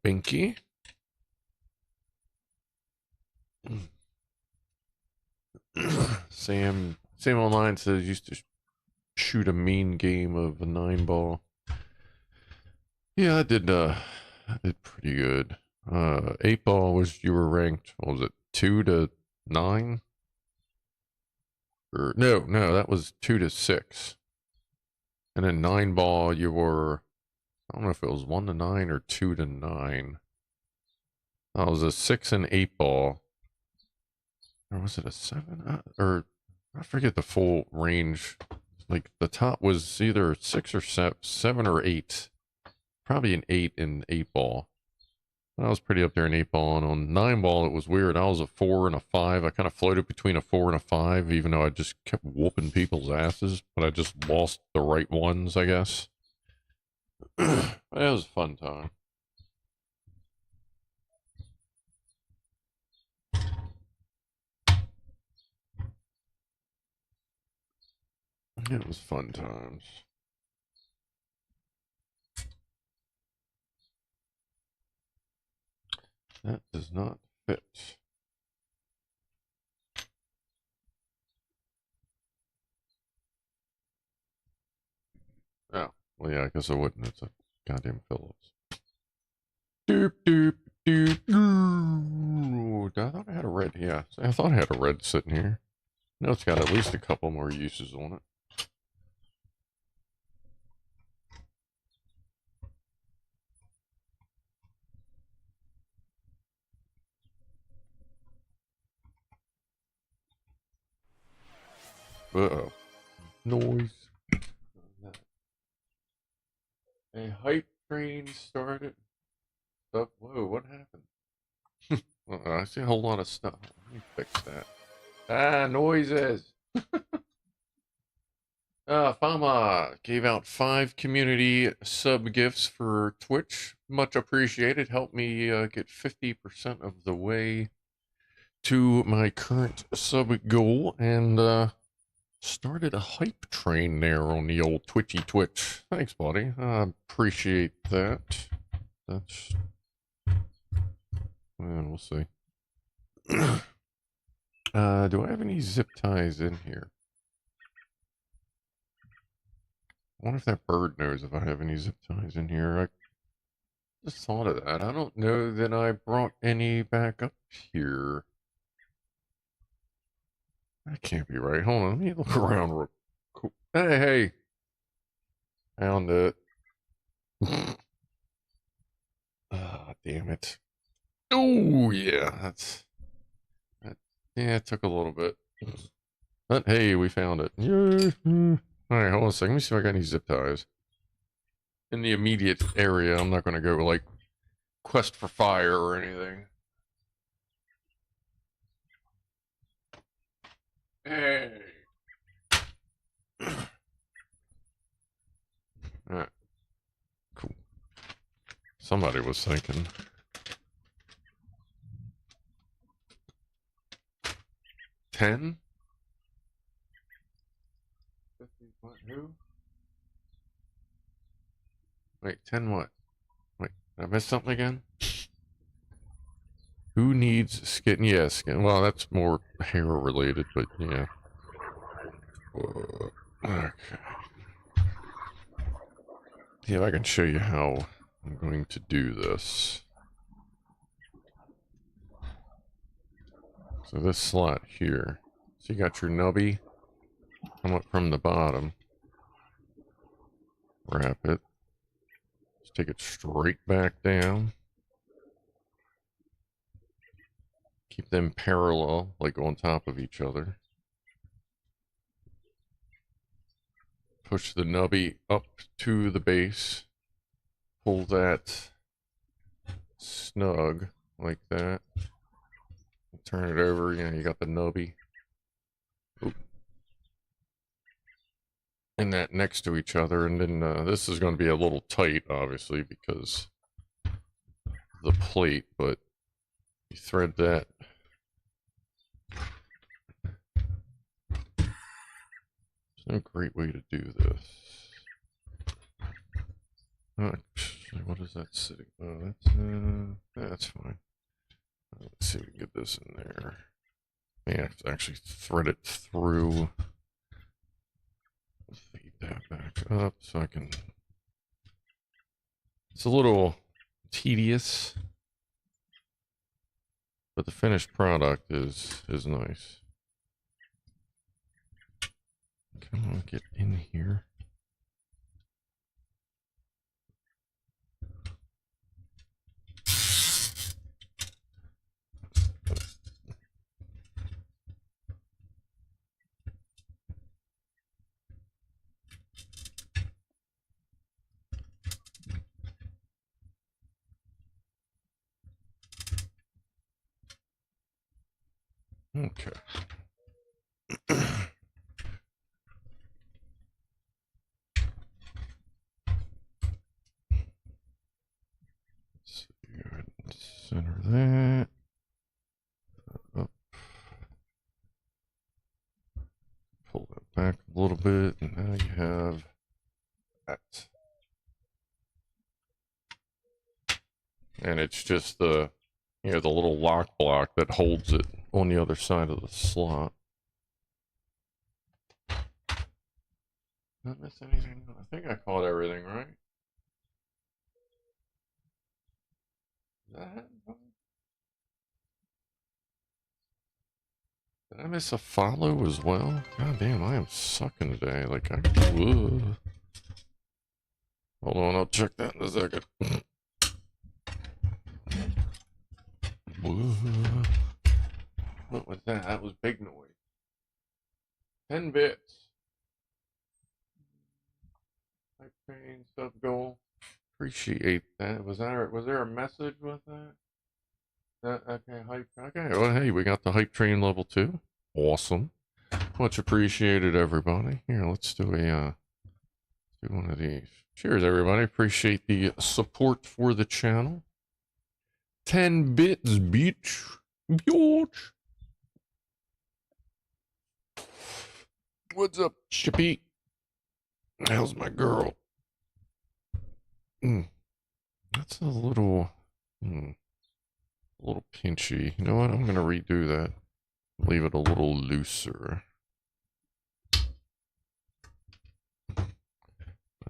Binky? Sam Online says used to shoot a mean game of a 9-ball. Yeah, I did pretty good. 8-ball was, you were ranked, what was it, 2 to 9? Or no, that was 2 to 6. And then 9-ball you were, I don't know if it was 1 to 9 or 2 to 9. That was a 6 and 8-ball. Or was it a 7? Or I forget the full range. Like the top was either 6 or 7 or 8. Probably an 8 in 8-ball. I was pretty up there in 8-ball, and on 9-ball it was weird. I was a 4 and a 5. I kind of floated between a 4 and a 5, even though I just kept whooping people's asses, but I just lost the right ones, I guess. It was a fun time. It was fun times. That does not fit. Well, yeah, I guess I wouldn't. It's a goddamn Phillips. Doop, doop, doop. Ooh, I thought I had a red. Yeah, I thought I had a red sitting here. No, it's got at least a couple more uses on it. Uh-oh. Noise. A hype train started. Oh, whoa, what happened? I see a whole lot of stuff. Let me fix that. Ah, noises. Fama gave out 5 community sub gifts for Twitch. Much appreciated. Helped me get 50% of the way to my current sub goal, and started a hype train there on the old Twitchy Twitch. Thanks, buddy. I appreciate that. That's... well, we'll see. Do I have any zip ties in here? I wonder if that bird knows if I have any zip ties in here. I just thought of that. I don't know that I brought any back up here. That can't be right. Hold on, let me look around real quick. Hey, hey. Found it. Ah, damn it. Oh, yeah, that, yeah, it took a little bit. But hey, we found it. Yeah. Alright, hold on a second. Let me see if I got any zip ties. In the immediate area, I'm not going to go, like, quest for fire or anything. Hey. Alright. Cool. Somebody was thinking. $10? 50 what? Who? Wait, 10 what? Wait, did I miss something again? Who needs skin? Yeah, skin. Well, that's more hair related, but yeah. Okay. See if I can show you how I'm going to do this. So this slot here. So you got your nubby. Come up from the bottom. Wrap it. Just take it straight back down. Keep them parallel, like on top of each other. Push the nubby up to the base. Pull that snug like that. Turn it over. Yeah, you got the nubby. Oop. And that next to each other. And then this is going to be a little tight, obviously, because the plate, but you thread that. There's no great way to do this. Actually, what is that sitting? Oh, that's fine. Let's see if we can get this in there. Yeah, have to actually thread it through. Feed that back up so I can. It's a little tedious, but the finished product is nice. Come on, get in here. Okay. So you go ahead and center that. Up. Pull that back a little bit, and now you have that. And it's just the, you know, the little lock block that holds it on the other side of the slot. Not miss anything? I think I caught everything, right? Is that Did I miss a follow as well? God damn, I am sucking today. Like, whoa. Hold on, I'll check that in a second. Whoa. What was that? That was big noise. 10 bits. Hype train, sub goal. Appreciate that. Was there a message with that? Okay, hype. Okay, well, hey, we got the hype train level 2. Awesome. Much appreciated, everybody. Here, let's do do one of these. Cheers, everybody. Appreciate the support for the channel. 10 bits, bitch. Bitch. What's up, Chippy? How's my girl? That's a little pinchy. You know what? I'm gonna redo that. Leave it a little looser.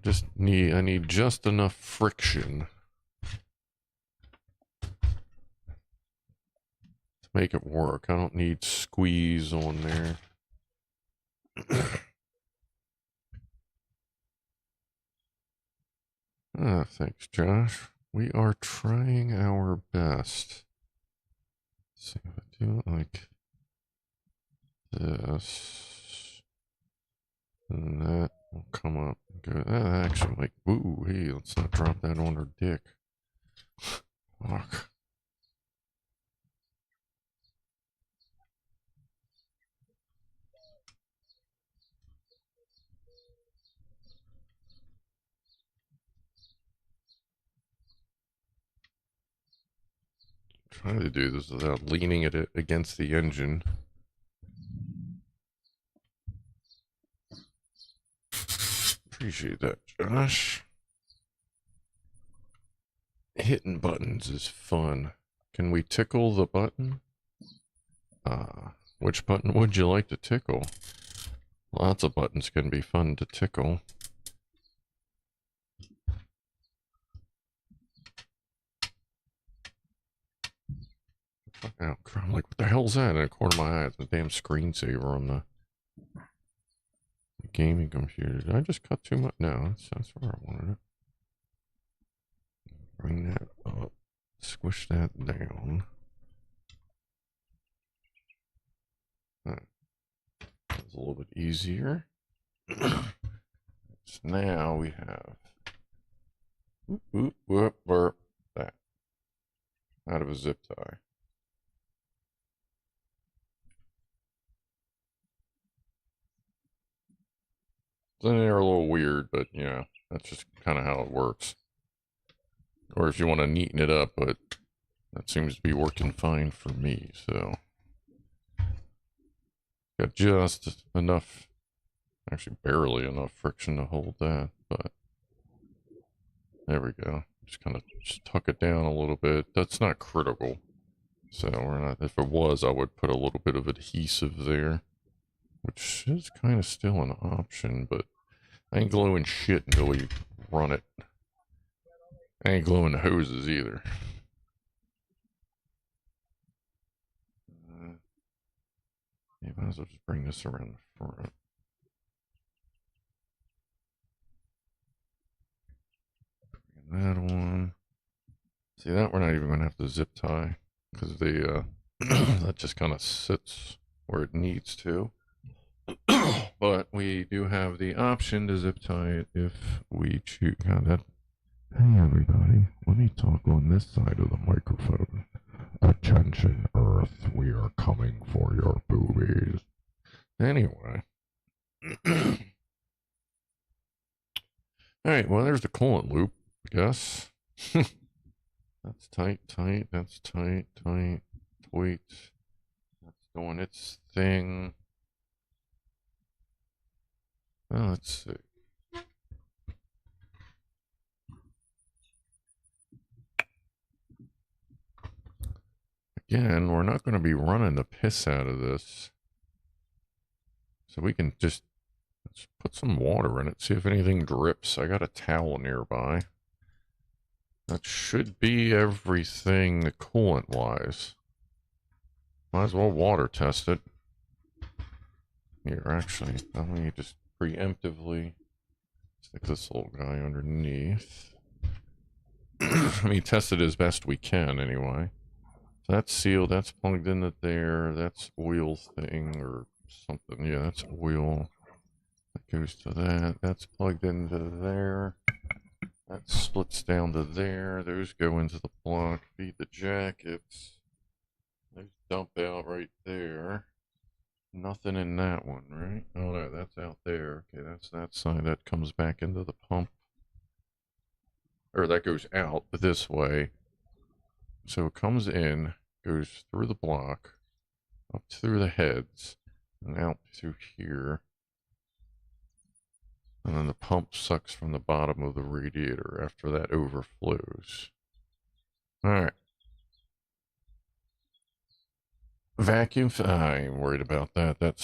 I need just enough friction to make it work. I don't need squeeze on there. Thanks, Josh. We are trying our best. Let's see if I do it like this. And that will come up. Good. Actually, like, ooh, hey, let's not drop that on her dick. Fuck. Trying to do this without leaning it against the engine. Appreciate that, Josh. Hitting buttons is fun. Can we tickle the button? Which button would you like to tickle? Lots of buttons can be fun to tickle. Oh, I'm like, what the hell's that? In the corner of my eye, it's a damn screensaver on the gaming computer. Did I just cut too much? No, that's where I wanted it. Bring that up. Squish that down. That's a little bit easier. So now we have that out of a zip tie. Then they're a little weird, but yeah, that's just kind of how it works. Or if you want to neaten it up, but that seems to be working fine for me, so. Got just enough, actually barely enough friction to hold that, but there we go. Just kind of tuck it down a little bit. That's not critical. So we're not, if it was, I would put a little bit of adhesive there, which is kind of still an option, but I ain't gluing shit until we run it. I ain't gluing the hoses either. Yeah, might as well just bring this around the front. Bring that one. See, that we're not even going to have to zip tie, because the that just kind of sits where it needs to. But we do have the option to zip tie it if we choose. Hey everybody, let me talk on this side of the microphone. Attention Earth, we are coming for your boobies. Anyway. Alright, well there's the coolant loop, I guess. That's tight, that's tight, tight. That's doing its thing. Well, let's see. Again, we're not going to be running the piss out of this. So we can just, Let's put some water in it, see if anything drips. I got a towel nearby. That should be everything coolant-wise. Might as well water test it. Here, actually, let me just preemptively stick this little guy underneath. I mean, test it as best we can, anyway. So that's sealed, that's plugged into there, that's oil thing, or something. Yeah, that's oil. That goes to that, that's plugged into there. That splits down to there. Those go into the block, feed the jackets. Those dump out right there. Nothing in that one, right? Oh no, that's out there. Okay, that's that side. That comes back into the pump. Or that goes out this way. So it comes in, goes through the block, up through the heads, and out through here. And then the pump sucks from the bottom of the radiator after that overflows. Alright. Vacuum, I ain't worried about that. That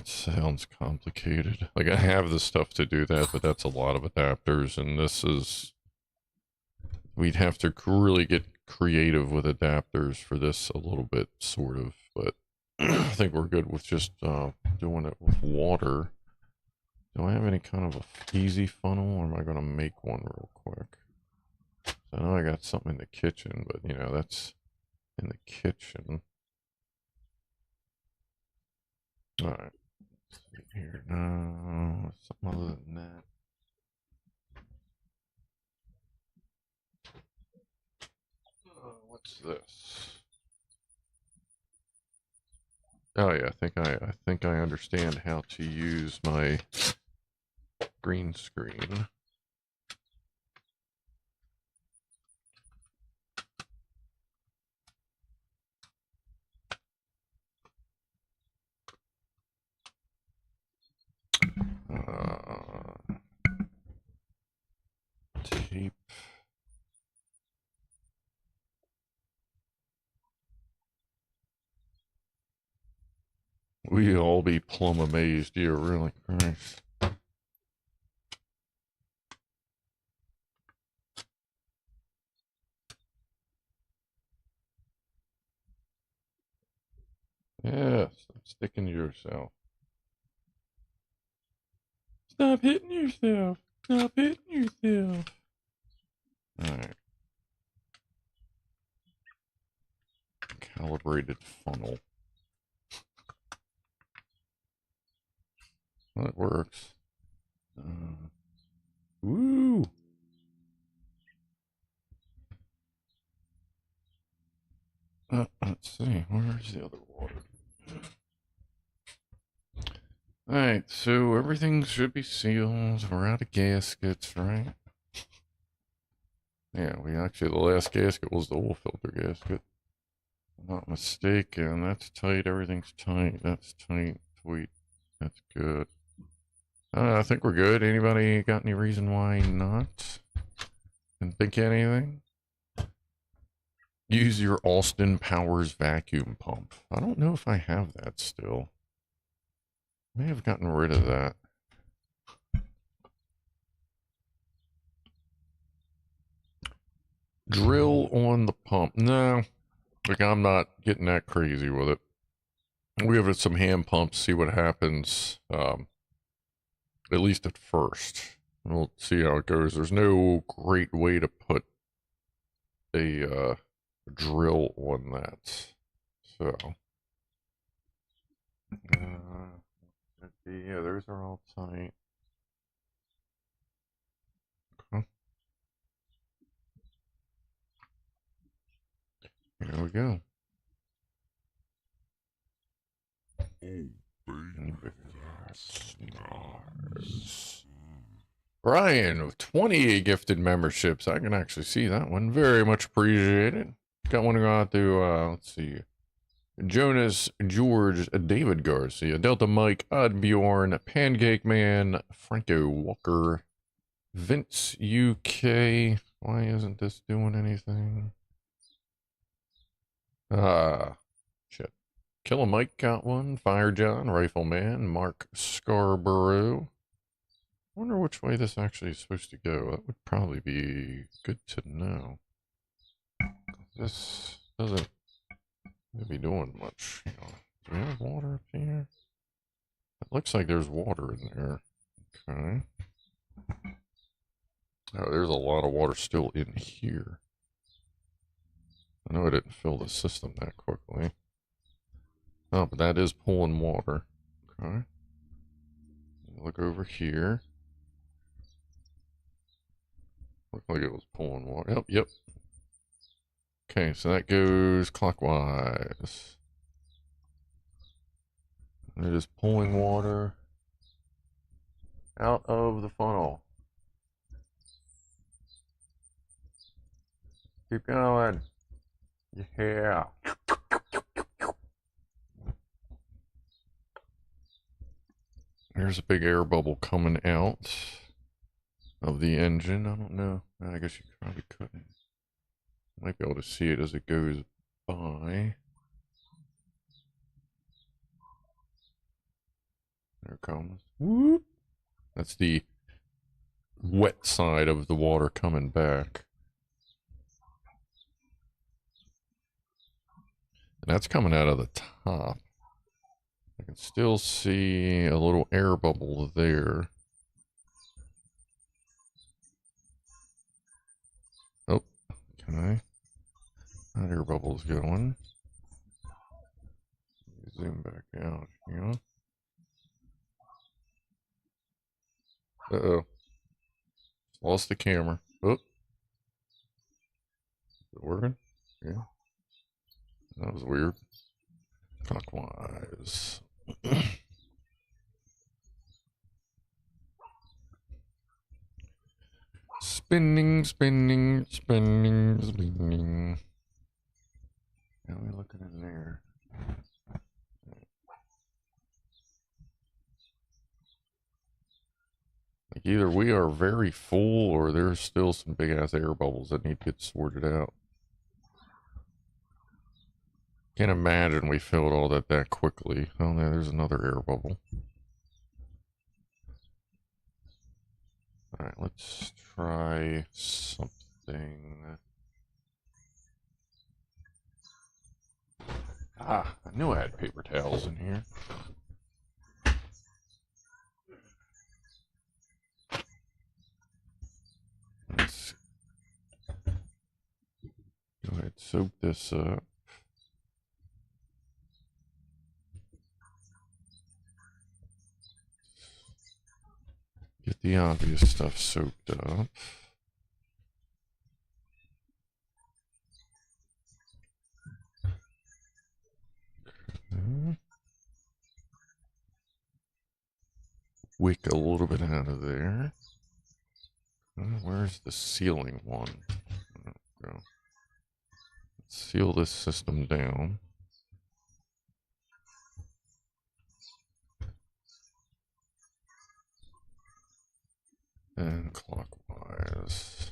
sounds complicated. Like, I have the stuff to do that, but that's a lot of adapters, and this is... We'd have to really get creative with adapters for this a little bit, sort of, but I think we're good with just doing it with water. Do I have any kind of a easy funnel, or am I going to make one real quick? So I know I got something in the kitchen, but, you know, that's in the kitchen. Alright. Let's see here. No, something other than that. What's this? Oh yeah, I think I understand how to use my green screen. Tape. We all be plumb amazed, dear, really, Christ. Yes, stop sticking to yourself. Stop hitting yourself. Stop hitting yourself. Alright. Calibrated funnel. Well, it works. Woo! Let's see. Where's the other water? Alright, so everything should be sealed. We're out of gaskets, right? Yeah, we actually, the last gasket was the oil filter gasket. I'm not mistaken. That's tight. Everything's tight. That's tight. Sweet. That's good. I think we're good. Anybody got any reason why not? Can think of anything? Use your Austin Powers vacuum pump. I don't know if I have that still. May have gotten rid of that. Drill on the pump. No, like I'm not getting that crazy with it. We have some hand pumps, see what happens. At least at first. We'll see how it goes. There's no great way to put a drill on that. So. Yeah, those are all tight. Okay. Here we go. Brian with 20 gifted memberships. I can actually see that one. Very much appreciated. Got one to go out to, let's see. Jonas, George, David Garcia, Delta Mike, Odd Bjorn, Pancake Man, Franco Walker, Vince UK. Why isn't this doing anything? Shit. Killer Mike got one. Fire John, Rifleman, Mark Scarborough. I wonder which way this actually is supposed to go. That would probably be good to know. This doesn't be doing much. You know. Do we have water up here? It looks like there's water in there. Okay. Oh, there's a lot of water still in here. I know I didn't fill the system that quickly. Oh, but that is pulling water. Okay. Look over here. Looked like it was pulling water. Yep, yep. Okay, so that goes clockwise. And it is pulling water out of the funnel. Keep going. Yeah. There's a big air bubble coming out of the engine. I don't know. I guess you probably couldn't. Might be able to see it as it goes by. There it comes. Whoop. That's the wet side of the water coming back. And that's coming out of the top. I can still see a little air bubble there. Oh, okay. That air bubble's going. Zoom back out here. Uh-oh. Lost the camera. Oh. Is it working? Yeah. That was weird. Clockwise. Spinning, spinning, spinning, spinning. How are we looking in there? Like either we are very full or there's still some big ass air bubbles that need to get sorted out. Can't imagine we filled all that quickly. Oh, no, there's another air bubble. Alright, let's try something. Ah, I knew I had paper towels in here. Let's go ahead and soak this up. Get the obvious stuff soaked up. Okay. Wick a little bit out of there. Where's the sealing one? There we go. Let's seal this system down. And clockwise.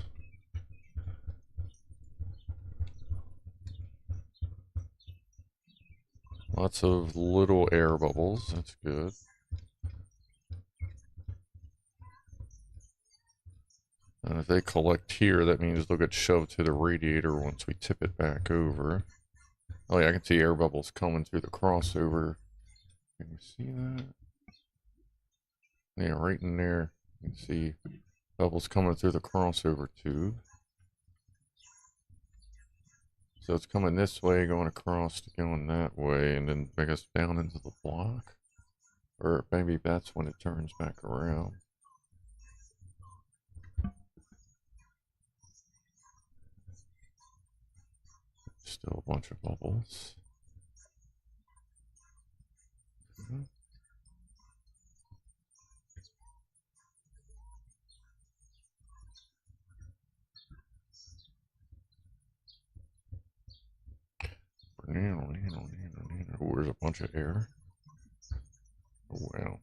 Lots of little air bubbles. That's good. And if they collect here, that means they'll get shoved to the radiator once we tip it back over. Oh yeah, I can see air bubbles coming through the crossover. Can you see that? Yeah, right in there. You can see bubbles coming through the crossover tube. So it's coming this way, going across, going that way, and then I guess down into the block. Or maybe that's when it turns back around. Still a bunch of bubbles. Oh, there's a bunch of air. Oh, wow.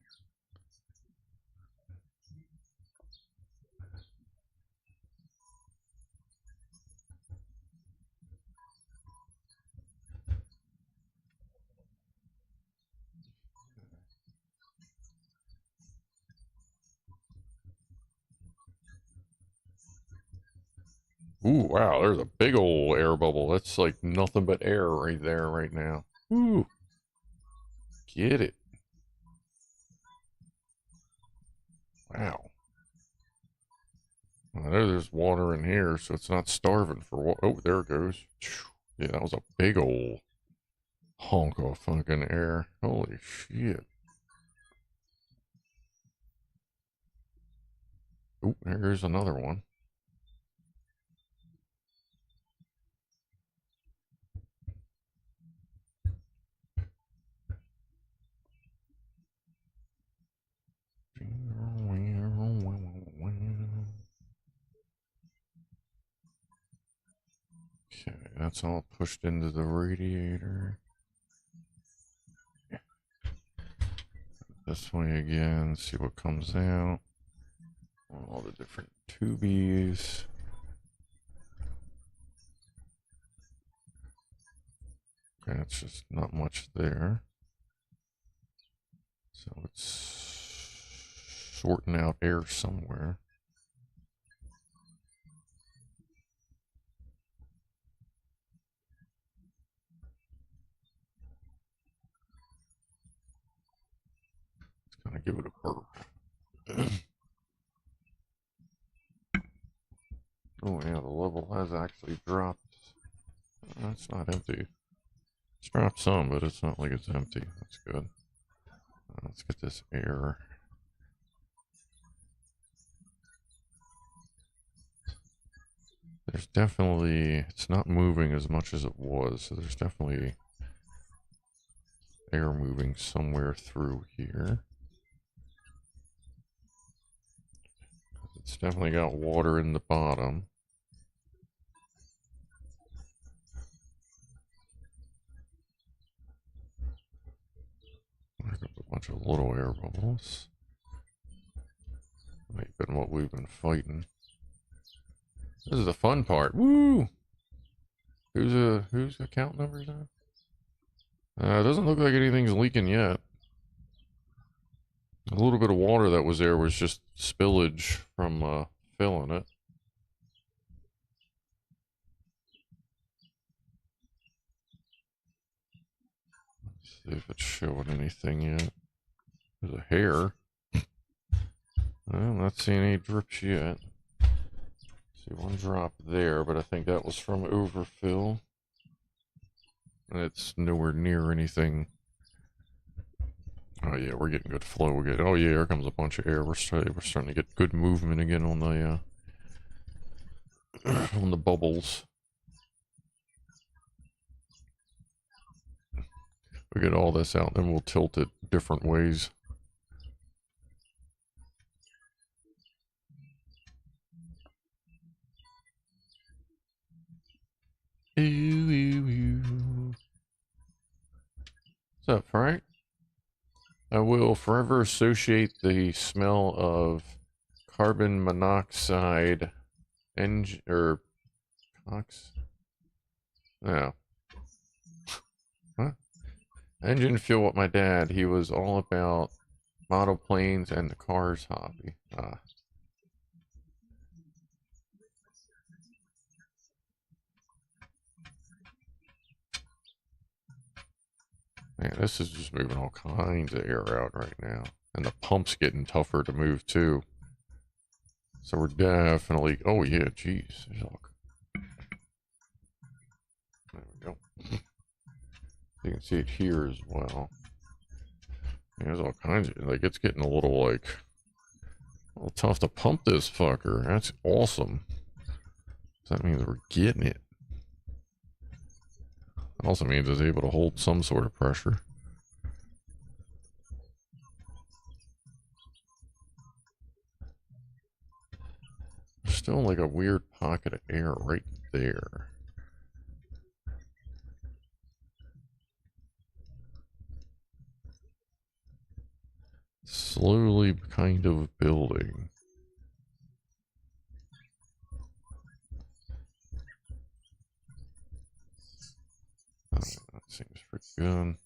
Ooh, wow, there's a big old air bubble. That's like nothing but air right there right now. Ooh. Get it. Wow. I know there's water in here, so it's not starving for water. Oh, there it goes. Yeah, that was a big old honk of fucking air. Holy shit. Oh, there's another one. Okay, that's all pushed into the radiator. This way again, see what comes out. All the different tubies. Okay, it's just not much there. So it's sorting out air somewhere. It's gonna give it a burp. Oh yeah, the level has actually dropped. It's not empty. It's dropped some, but it's not like it's empty. That's good. Let's get this air. There's definitely, it's not moving as much as it was, so there's definitely air moving somewhere through here. It's definitely got water in the bottom. There's a bunch of little air bubbles. Might have been what we've been fighting. This is the fun part. Woo! Whose account number is that? It doesn't look like anything's leaking yet. A little bit of water that was there was just spillage from filling it. Let's see if it's showing anything yet. There's a hair. I'm not seeing any drips yet. See one drop there, but I think that was from overfill. And it's nowhere near anything. Oh yeah, we're getting good flow. Oh yeah, here comes a bunch of air. We're starting to get good movement again on the on the bubbles. We get all this out, then we'll tilt it different ways. What's up, Frank? I will forever associate the smell of carbon monoxide engine or cox. No. What? Engine fuel with my dad. He was all about model planes and the cars hobby. Man, this is just moving all kinds of air out right now. And the pump's getting tougher to move too. So we're definitely, oh yeah, geez. There we go. You can see it here as well. There's all kinds of, like, it's getting a little tough to pump this fucker. That's awesome. So that means we're getting it. It also means it's able to hold some sort of pressure. There's still like a weird pocket of air right there. Slowly kind of building. Oh, that seems pretty good.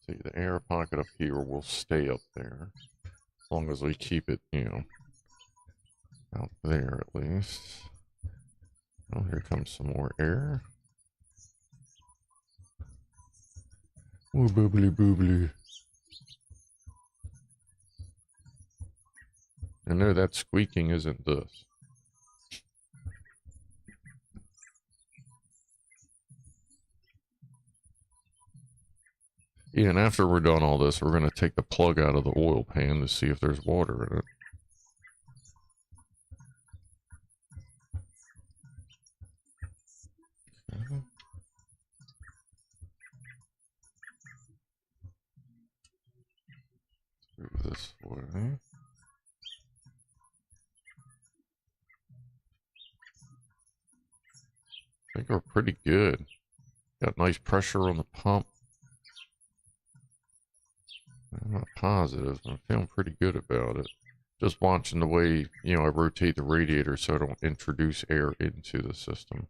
See, the air pocket up here will stay up there. As long as we keep it, you know, Out there, at least. Oh, here comes some more air. Oh, bubbly, bubbly. I know that squeaking isn't this. Yeah, and after we're done all this, we're going to take the plug out of the oil pan to see if there's water in it. Okay. Move this way. I think we're pretty good. Got nice pressure on the pump. I'm not positive, but I'm feeling pretty good about it. Just watching the way, you know, I rotate the radiator so I don't introduce air into the system.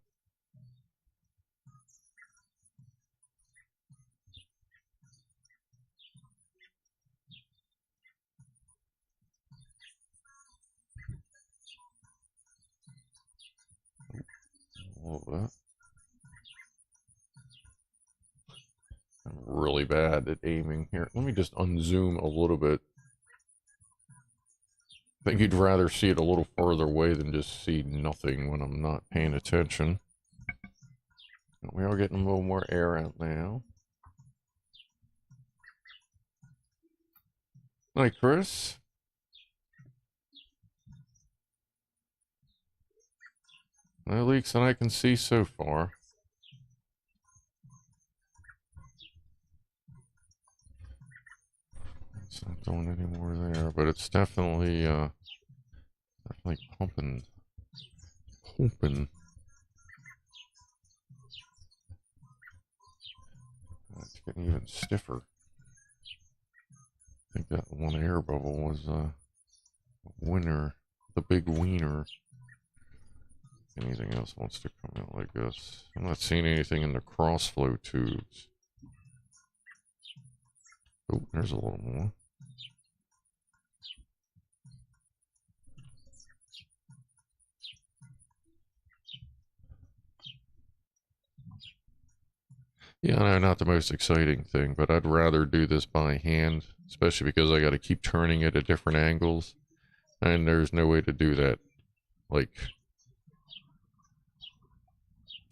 All of that. I'm really bad at aiming here. Let me just unzoom a little bit. I think you'd rather see it a little further away than just see nothing when I'm not paying attention. We are getting a little more air out now. Hi, Chris. No leaks that I can see so far. It's not doing any more there, but it's definitely pumping. It's getting even stiffer. I think that one air bubble was a winner, the big wiener. Anything else wants to come out like this? I'm not seeing anything in the crossflow tubes. Oh, there's a little more. Yeah, no, not the most exciting thing, but I'd rather do this by hand, especially because I got to keep turning it at different angles, and there's no way to do that, like,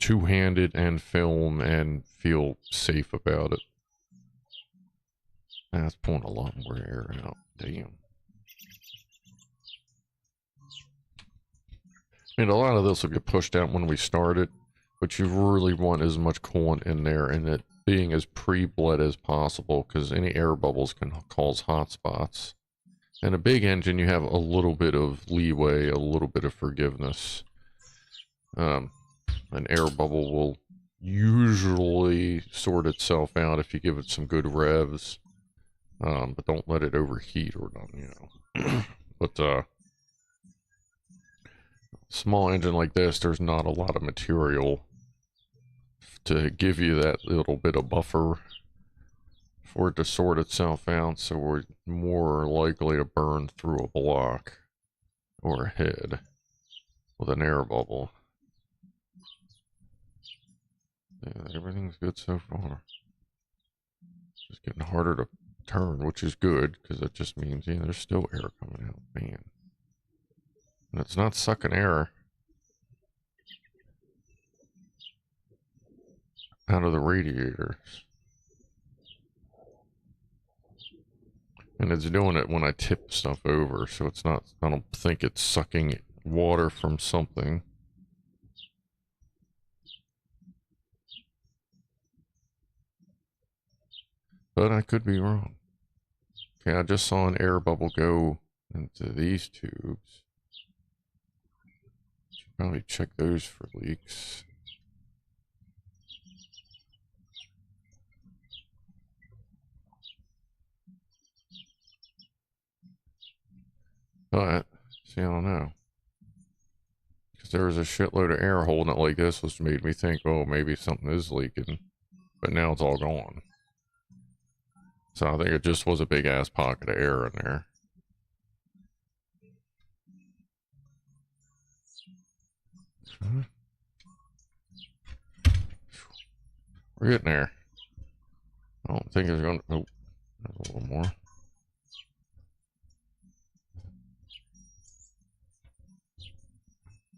two-handed and film and feel safe about it. That's pulling a lot more air out. Damn. I mean, a lot of this will get pushed out when we start it, but you really want as much coolant in there and it being as pre-bled as possible, because any air bubbles can cause hot spots. And a big engine, you have a little bit of leeway, a little bit of forgiveness. An air bubble will usually sort itself out if you give it some good revs, but don't let it overheat or not, you know. But small engine like this, there's not a lot of material to give you that little bit of buffer for it to sort itself out, so we're more likely to burn through a block or a head with an air bubble. Yeah, everything's good so far. Just getting harder to turn, which is good, because that just means, yeah, there's still air coming out, man. And it's not sucking air out of the radiators. And it's doing it when I tip stuff over, so it's not, I don't think it's sucking water from something. But I could be wrong. Okay, I just saw an air bubble go into these tubes. Should probably check those for leaks. But, see, I don't know. Because there was a shitload of air holding it like this, which made me think, oh, maybe something is leaking. But now it's all gone. So I think it just was a big ass pocket of air in there. We're getting there. I don't think it's going to... Oh, there's a little more.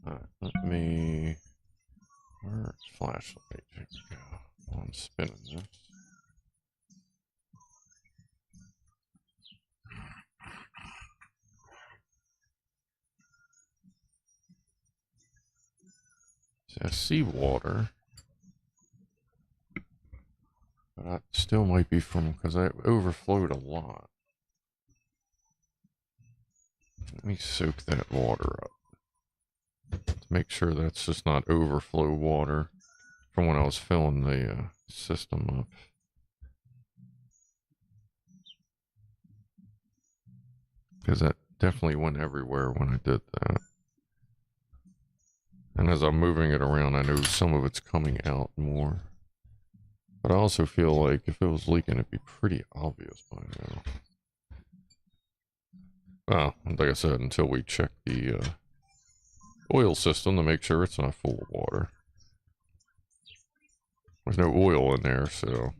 Alright, let me... Where's flashlight? Here we go. While I'm spinning this. See, I see water. But that still might be from... because I overflowed a lot. Let me soak that water up. To make sure that's just not overflow water from when I was filling the system up. Because that definitely went everywhere when I did that. And as I'm moving it around, I know some of it's coming out more. But I also feel like if it was leaking, it'd be pretty obvious by now. Well, like I said, until we check the oil system to make sure it's not full of water. There's no oil in there, so...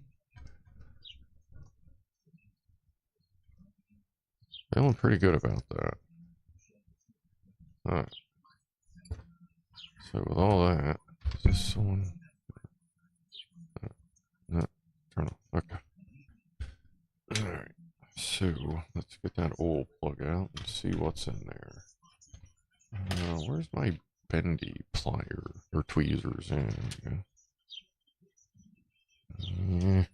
Feeling pretty good about that. Alright. So with all that, is this someone... No, turn off. Okay. Alright. So, let's get that oil plug out and see what's in there. Where's my bendy plier or tweezers? There we go.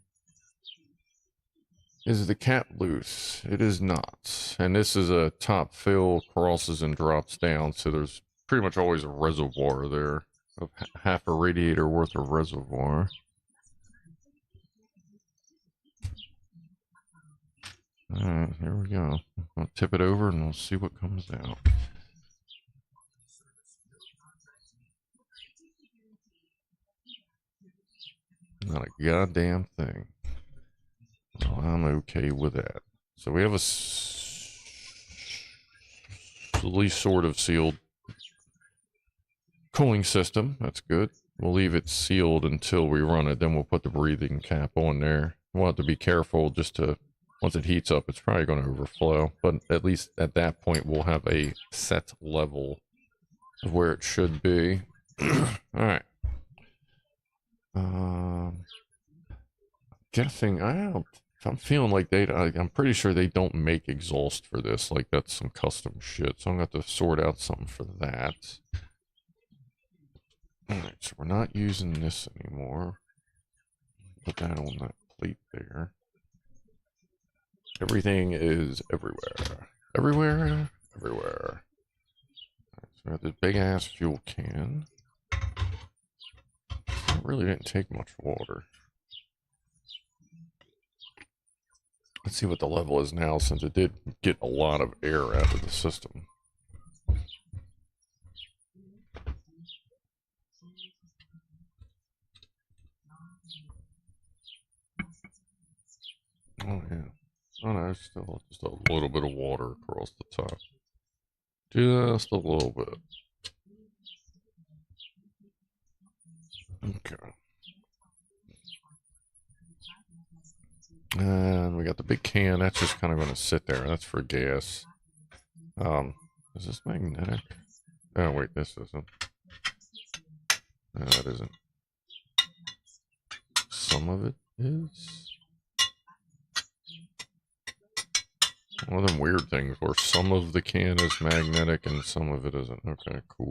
Is the cap loose? It is not. And this is a top fill, crosses and drops down, so there's pretty much always a reservoir there of half a radiator worth of reservoir. Alright, here we go. I'll tip it over and we'll see what comes out. Not a goddamn thing. Well, I'm okay with that. So we have a at least sort of sealed cooling system. That's good. We'll leave it sealed until we run it. Then we'll put the breathing cap on there. We'll have to be careful just to, once it heats up, it's probably going to overflow. But at least at that point, we'll have a set level of where it should be. All right. Guessing, I'm feeling like I'm pretty sure they don't make exhaust for this. Like that's some custom shit. So I'm going to have to sort out something for that. Alright, so we're not using this anymore. Put that on that plate there. Everything is everywhere. Everywhere, everywhere. Right, so we have this big ass fuel can. It really didn't take much water. Let's see what the level is now, since it did get a lot of air out of the system. Oh yeah. Oh no, still just a little bit of water across the top. Just a little bit. Okay. And we got the big can. That's just kind of going to sit there. That's for gas. Is this magnetic? Oh wait, this isn't. No, that isn't. Some of it is. One of them weird things where some of the can is magnetic and some of it isn't. Okay, cool.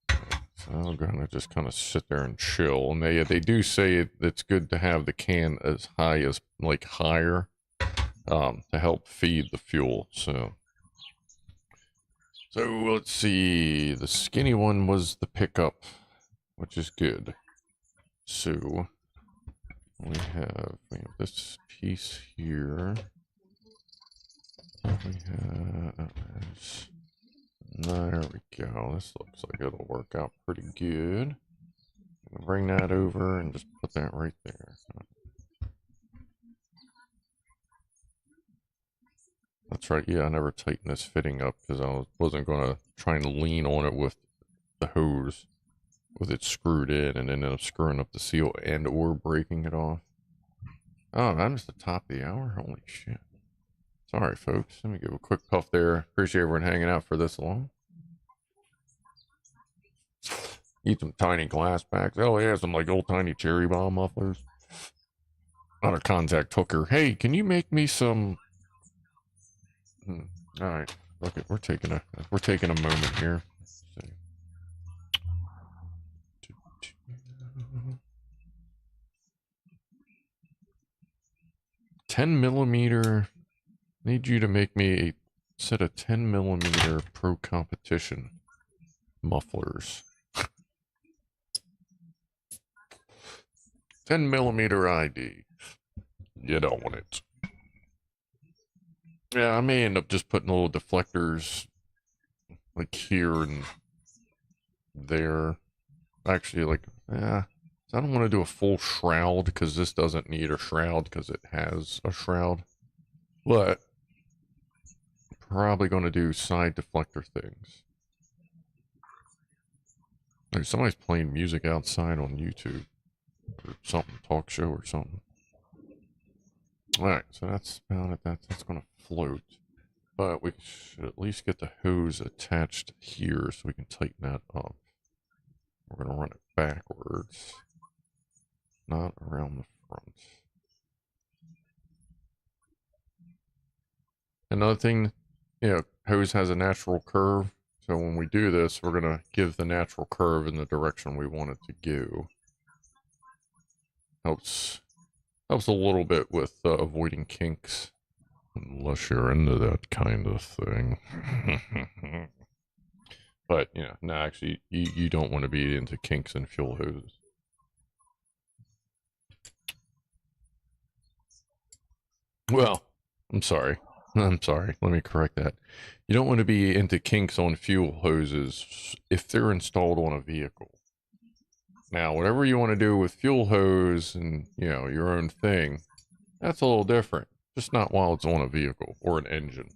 So I'm gonna just kind of sit there and chill. And they do say it's good to have the can as high as, like, higher, to help feed the fuel. So let's see. The skinny one was the pickup, which is good. So we have this piece here. We have, there we go. This looks like it'll work out pretty good. Bring that over and just put that right there. That's right. Yeah, I never tightened this fitting up because I wasn't going to try and lean on it with the hose. with it screwed in and ended up screwing up the seal and or breaking it off. Oh, that was the top of the hour? Holy shit. Sorry, folks. Let me give a quick puff there. Appreciate everyone hanging out for this long. Eat some tiny glass packs. Oh, yeah, some like old tiny cherry bomb mufflers. On a contact hooker. Hey, can you make me some... All right. Look, we're taking a moment here. 10mm. Need you to make me a set of 10mm pro competition mufflers. 10mm ID. You don't want it. Yeah, I may end up just putting little deflectors like here and there. Actually, like, yeah. I don't want to do a full shroud because this doesn't need a shroud because it has a shroud. But probably going to do side deflector things. Like somebody's playing music outside on YouTube or something, talk show or something. Alright, so that's about it. That's going to float. But we should at least get the hose attached here so we can tighten that up. We're going to run it backwards, not around the front. Another thing, you know, hose has a natural curve. So when we do this, we're going to give the natural curve in the direction we want it to go. Helps a little bit with avoiding kinks. Unless you're into that kind of thing. But, you know, no, actually, you don't want to be into kinks and fuel hoses. Well, I'm sorry. I'm sorry. Let me correct that. You don't want to be into kinks on fuel hoses if they're installed on a vehicle. Now, whatever you want to do with fuel hose and, you know, your own thing, that's a little different. Just not while it's on a vehicle or an engine.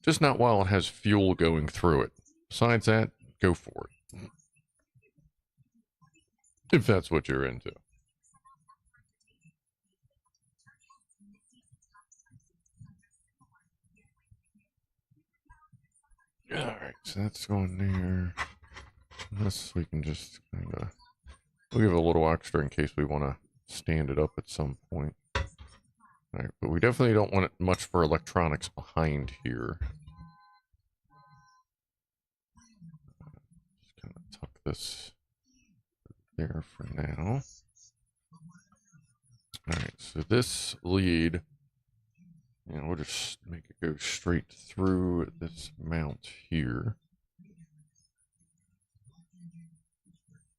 Just not while it has fuel going through it. Besides that, go for it. If that's what you're into. Alright, so that's going there. This we can just kind of... We'll give it a little extra in case we want to stand it up at some point. Alright, but we definitely don't want it much for electronics behind here. Just kind of tuck this there for now. Alright, so this lead, you know, we'll just make it go straight through this mount here.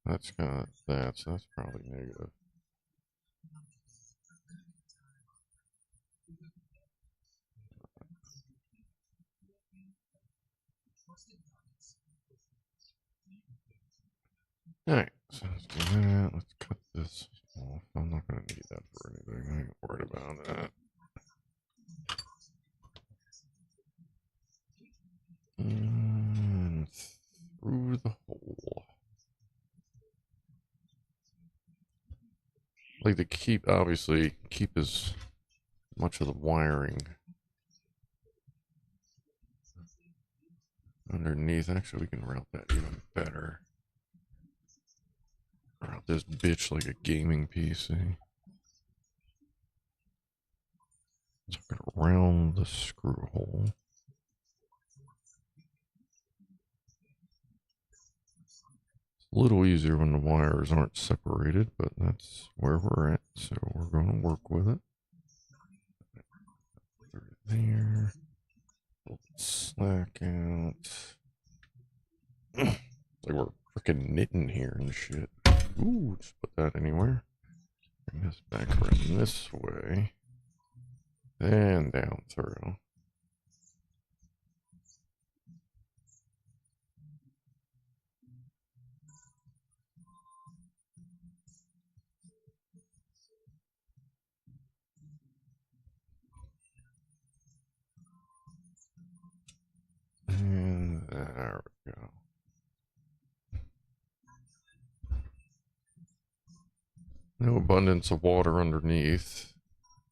That's got that, so that's probably negative. Alright, so let's do that. Let's cut this off. I'm not going to need that for anything. I ain't worried about that. And through the hole. Like to keep, obviously, keep as much of the wiring underneath. Actually, we can route that even better. Route this bitch like a gaming PC. Tuck it around the screw hole. It's a little easier when the wires aren't separated, but that's where we're at, so we're going to work with it. Put it there. Slack out. It's like we're freaking knitting here and shit. Ooh, just put that anywhere. Bring this back around this way. And down through. And there we go. No abundance of water underneath.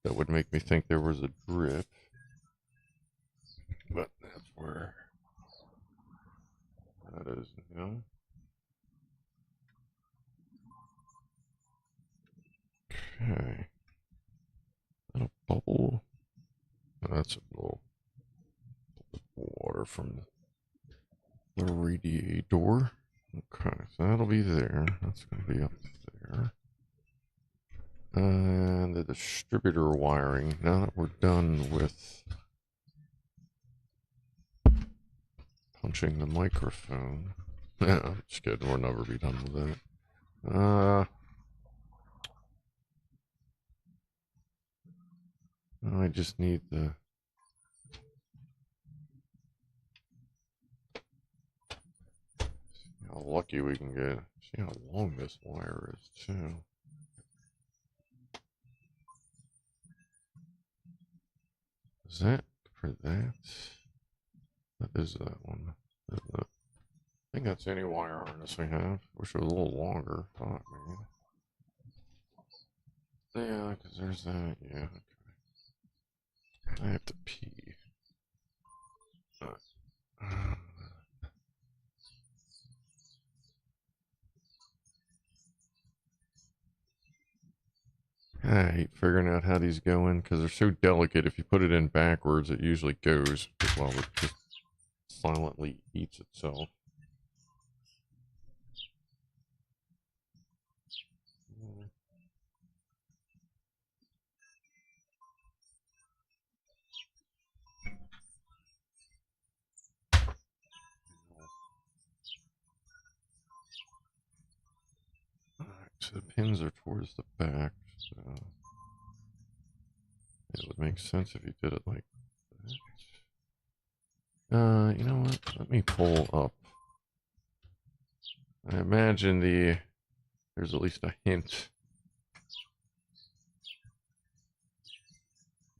That would make me think there was a drip. But that's where that is now. Okay. Is that a bubble? Oh, that's a little water from the radiator. Okay, so that'll be there. That's going to be up there. And the distributor wiring. Now that we're done with punching the microphone. Yeah, I'm just kidding. We'll never be done with that. I just need the... See how lucky we can get. See how long this wire is, too. Is that for that? That is that one. I think that's any wire harness we have. Wish it was a little longer. Fuck, man. Yeah, because there's that. Yeah, okay. I have to pee. I hate figuring out how these go in because they're so delicate. If you put it in backwards, it usually goes. Well, it just silently eats itself. Alright, so the pins are towards the back. So it would make sense if you did it like that. You know what? Let me pull up. I imagine there's at least a hint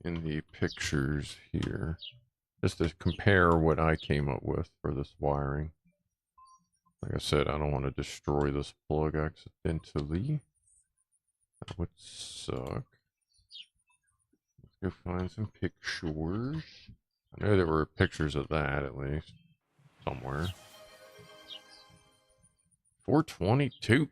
in the pictures here, just to compare what I came up with for this wiring. Like I said, I don't want to destroy this plug accidentally. That would suck. Let's go find some pictures. I know there were pictures of that, at least. Somewhere. 422.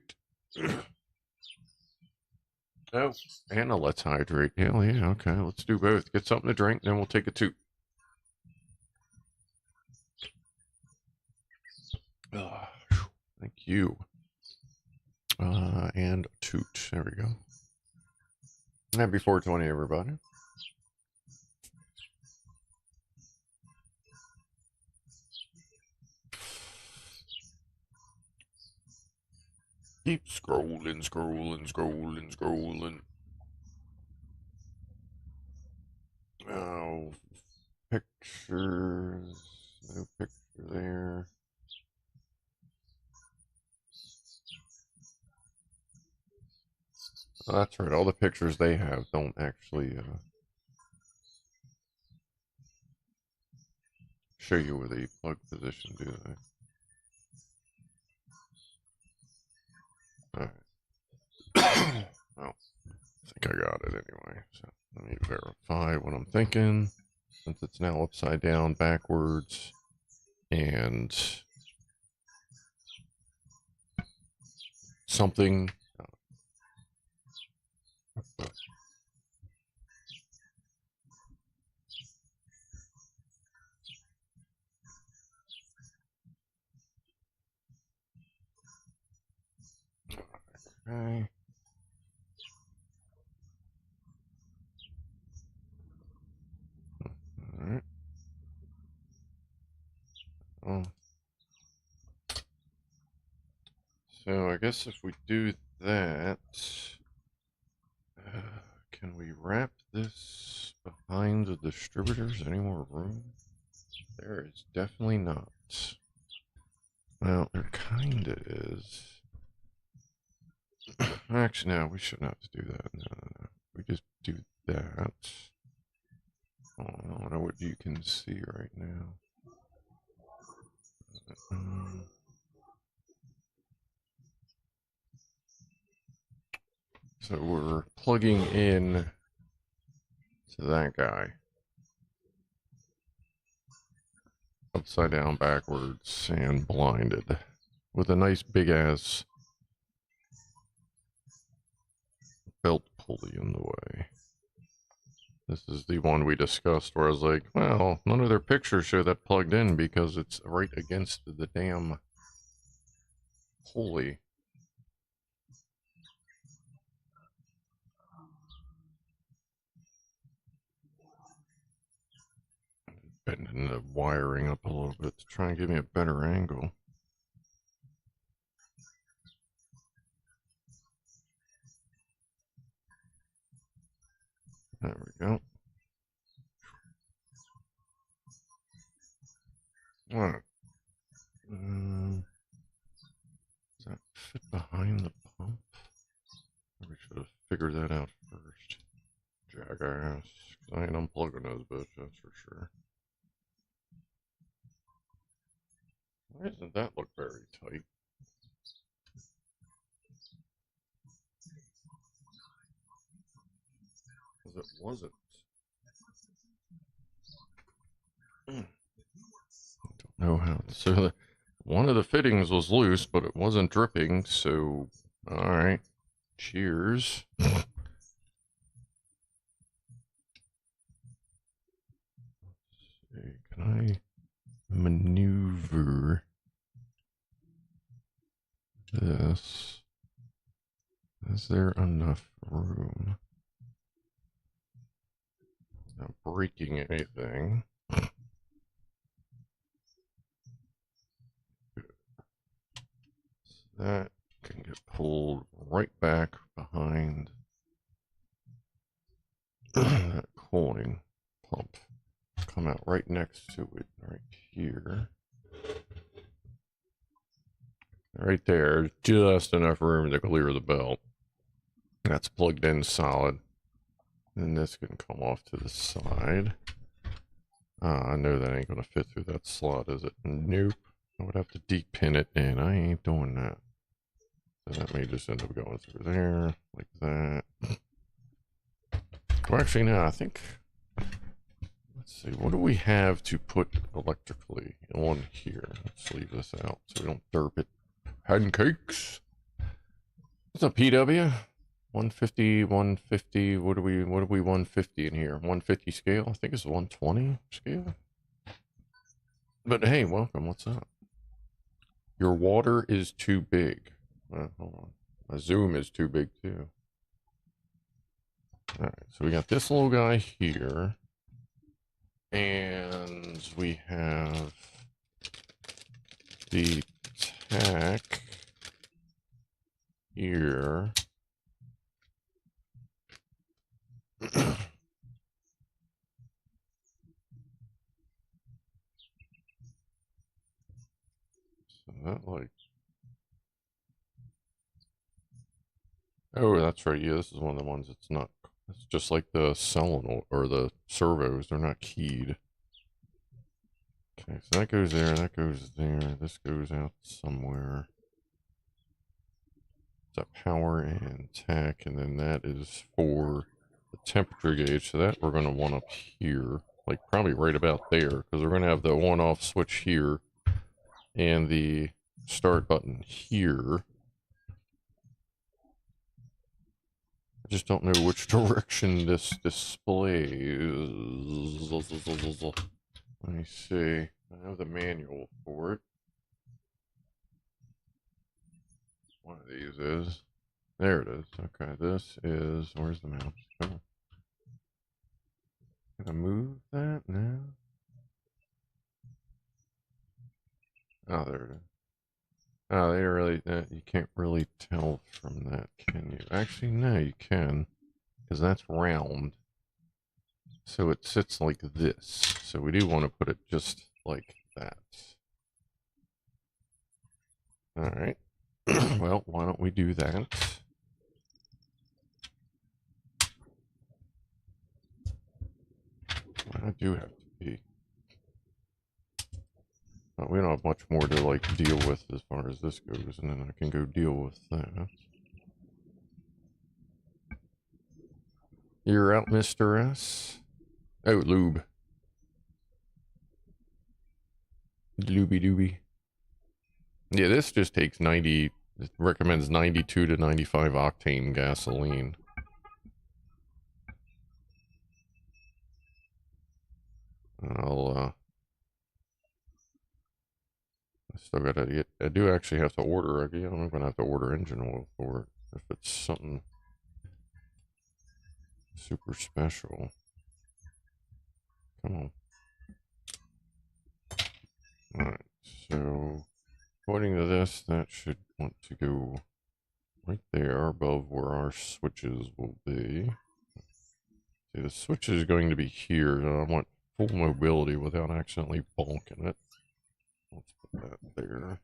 Oh, and a let's hydrate. Hell yeah, okay. Let's do both. Get something to drink, then we'll take a toot. Thank you. And a toot. There we go. Happy 420, everybody. Keep scrolling, scrolling, scrolling, scrolling. Oh, pictures. No picture there. Oh, that's right. All the pictures they have don't actually show you where the plug position, do they? Alright. Well, I think I got it anyway. So let me verify what I'm thinking. Since it's now upside down, backwards, and something. Okay. Alright. Oh. So I guess if we do that, can we wrap this behind the distributors? Any more room? There is definitely not. Well, there kinda is. Actually, no, we shouldn't have to do that. No. We just do that. Oh, I don't know what you can see right now. So we're plugging in to that guy. Upside down, backwards, and blinded. With a nice big ass belt pulley in the way. This is the one we discussed where I was like, well, none of their pictures show that plugged in because it's right against the damn pulley. Bending the wiring up a little bit to try and give me a better angle. There we go. All right. Does that fit behind the pump? We should have figured that out first. Jackass. I ain't unplugging those bitches, that's for sure. Why doesn't that look very tight? Because it wasn't. I don't know how. So one of the fittings was loose, but it wasn't dripping, so alright. Cheers. Can I maneuver this? Is there enough room? Not breaking anything. So that can get pulled right back behind that cooling pump. Come out right next to it, right here. Right there, just enough room to clear the belt. That's plugged in solid. And this can come off to the side. I know that ain't gonna fit through that slot, is it? Nope. I would have to deep-pin it in. I ain't doing that. So that may just end up going through there, like that. Well, actually, no, I think... Let's see, what do we have to put electrically on here? Let's leave this out so we don't derp it. Pancakes! What's up, PW? 150, 150, what do we 150 in here? 150 scale? I think it's 120 scale. But hey, welcome, what's up? Your water is too big. Hold on. My zoom is too big too. Alright, so we got this little guy here. And we have the tack here. So that like, oh, that's right. Yeah, this is one of the ones that's not. It's just like the solenoid or the servos. They're not keyed. Okay, so that goes there. That goes there. This goes out somewhere. That power and tack, and then that is for the temperature gauge. So that we're going to want up here, like probably right about there, because we're going to have the on-off switch here and the start button here. I just don't know which direction this displays. Let me see. I have the manual for it. One of these is. There it is. Okay, this is. Where's the mouse? Oh. Can I move that now? Oh, there it is. Oh, they really. You can't really tell from that, can you? Actually, no, you can. Because that's round. So it sits like this. So we do want to put it just like that. Alright. Well, why don't we do that? I do have to pee. We don't have much more to like deal with as far as this goes, and then I can go deal with that. You're out, Mr. S. Oh, lube. Looby dooby. Yeah, this just takes 90, it recommends 92 to 95 octane gasoline. I still gotta get, I do actually have to order, I'm gonna have to order engine oil for it, if it's something super special. Come on. Alright, so, according to this, that should want to go right there above where our switches will be. See, the switch is going to be here, and I want full mobility without accidentally bonking it. Let's put that there.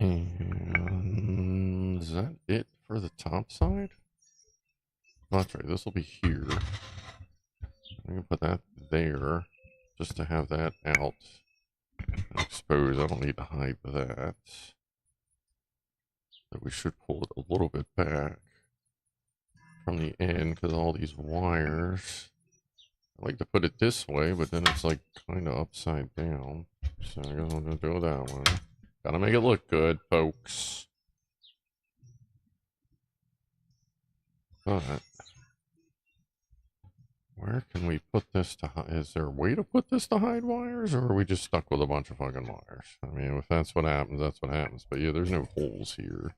And is that it for the top side? Oh, that's right, this will be here. I'm gonna put that there just to have that out and exposed. I don't need to hide that. But we should pull it a little bit back from the end because all these wires. I like to put it this way, but then it's like kind of upside down. So I guess I'm gonna do it that way. Gotta make it look good, folks. But where can we put this to hide? Is there a way to put this to hide wires, or are we just stuck with a bunch of fucking wires? I mean, if that's what happens, that's what happens. But yeah, there's no holes here.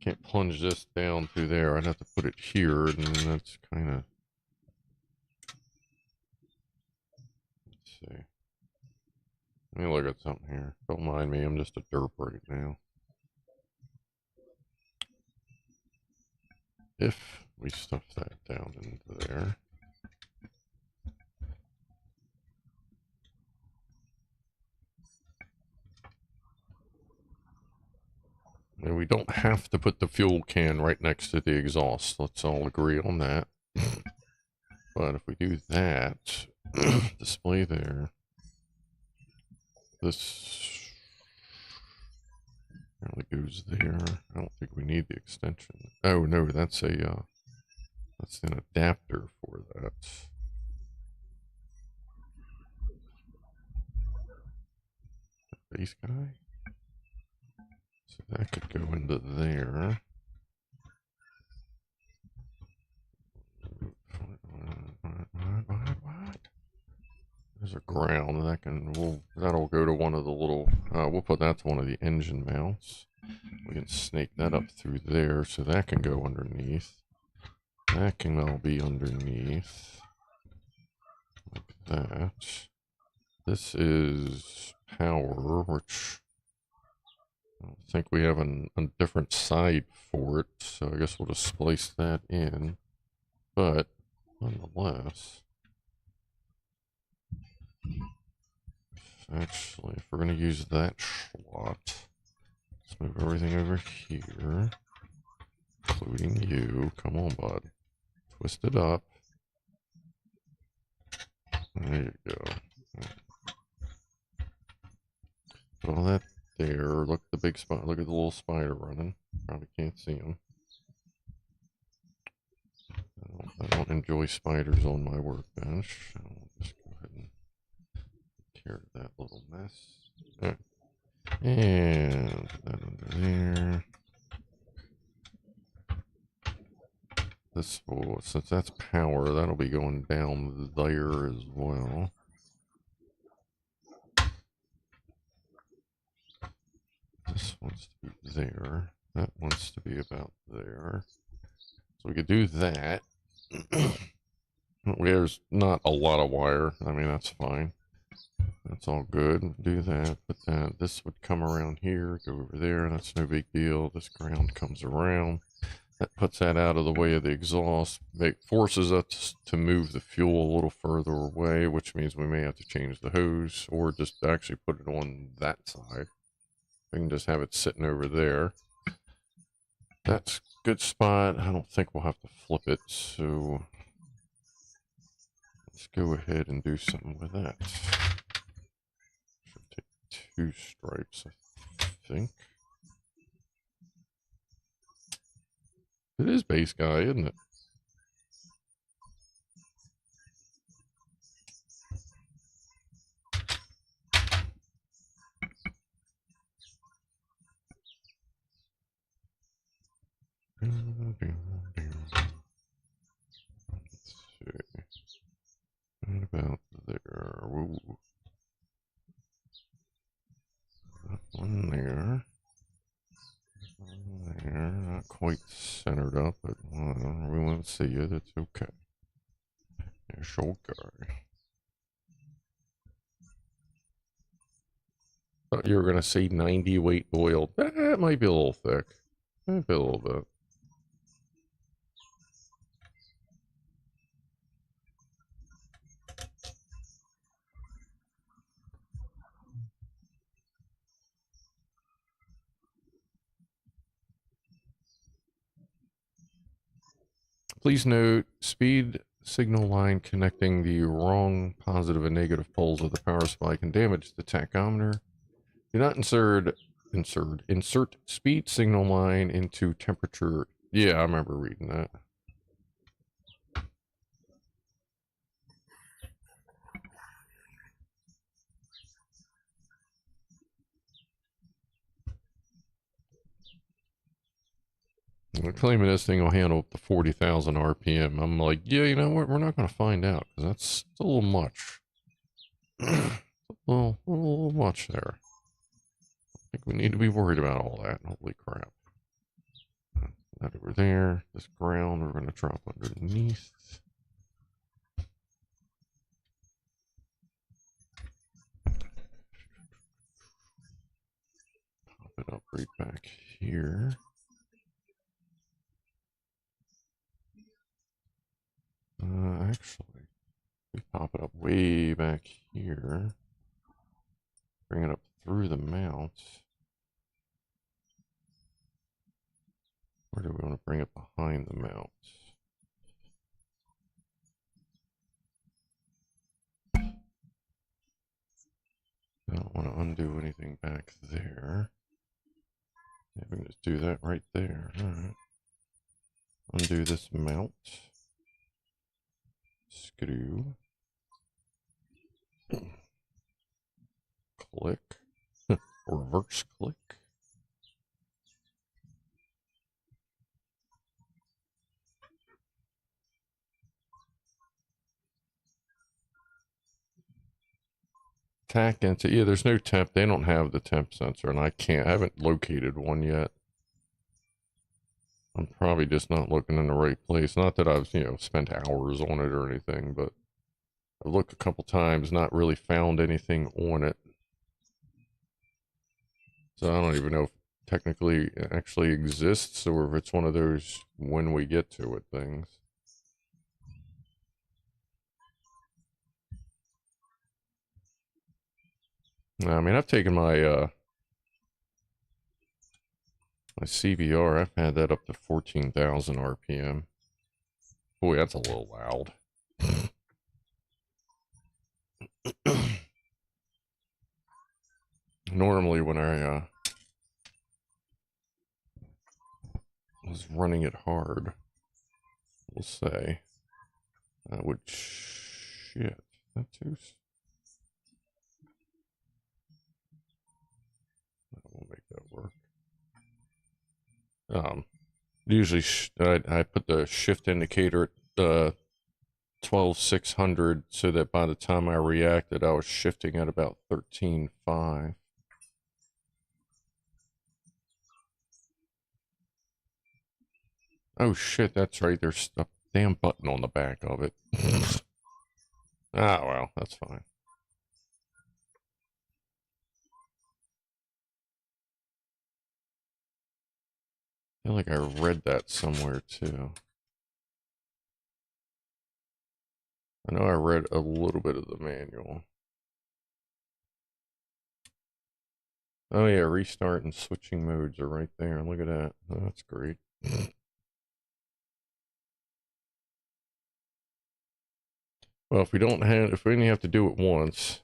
Can't plunge this down through there. I'd have to put it here, and that's kind of... Let's see. Let me look at something here. Don't mind me, I'm just a derp right now. If we stuff that down into there. And we don't have to put the fuel can right next to the exhaust. Let's all agree on that. But if we do that, display there. This really goes there. I don't think we need the extension. Oh no, that's a that's an adapter for that. Base guy. So that could go into there. What? There's a ground that can, that'll go to one of the little, we'll put that to one of the engine mounts. We can snake that up through there so that can go underneath. That can all be underneath. Like that. This is power, which I don't think we have a different side for it, so I guess we'll just splice that in. But nonetheless, actually, if we're going to use that slot, let's move everything over here, including you. Come on, bud. Twist it up. There you go. Put all that there. Look at the big spot. Look at the little spider running. Probably can't see him. I don't enjoy spiders on my workbench. I'll just go ahead and take care of that little mess. There. And put that under there. This will, since that's power, that'll be going down there as well. This wants to be there. That wants to be about there. So we could do that. There's not a lot of wire. I mean, that's fine. That's all good. Do that. But that, this would come around here, go over there. That's no big deal. This ground comes around. That puts that out of the way of the exhaust. It forces us to move the fuel a little further away, which means we may have to change the hose or just actually put it on that side. We can just have it sitting over there. That's a good spot. I don't think we'll have to flip it, so Let's go ahead and do something with that. Should take 2 stripes, I think. It is base guy, isn't it? Let's see. What about there? Whoa. That one there. One there. Not quite centered up, but well, we want to see it. It's okay. It's okay. Thought you were going to say 90 weight oil. That might be a little thick. Might be a little bit. Please note, speed signal line connecting the wrong positive and negative poles of the power supply can damage the tachometer. Do not insert speed signal line into temperature. Yeah, I remember reading that. They're claiming this thing will handle up to 40,000 RPM. I'm like, yeah, you know what? We're not going to find out because that's a little much. a little much there. I think we need to be worried about all that. Holy crap. That over there. This ground we're going to drop underneath. Pop it up right back here. Actually, we pop it up way back here. Bring it up through the mount. Where do we want to bring it behind the mount? I don't want to undo anything back there. Yeah, we can just do that right there. Alright. Undo this mount. Screw. Click. Reverse click. Tack into, yeah, there's no temp. They don't have the temp sensor, and I haven't located one yet. I'm probably just not looking in the right place. Not that I've, spent hours on it or anything, but I've looked a couple times, not really found anything on it. So I don't even know if technically it actually exists or if it's one of those when we get to it things. I mean, I've taken my my CBR, I've had that up to 14,000 RPM. Boy, that's a little loud. Normally when I was running it hard, we'll say, I would shit. That too. We'll make that work. Usually I put the shift indicator at 12,600 so that by the time I reacted, I was shifting at about 13.5. Oh shit, that's right. There's a damn button on the back of it. Ah, well, that's fine. I feel like I read that somewhere too. I know I read a little bit of the manual. Oh yeah, restart and switching modes are right there. Look at that. Oh, that's great. Well, if we only have to do it once,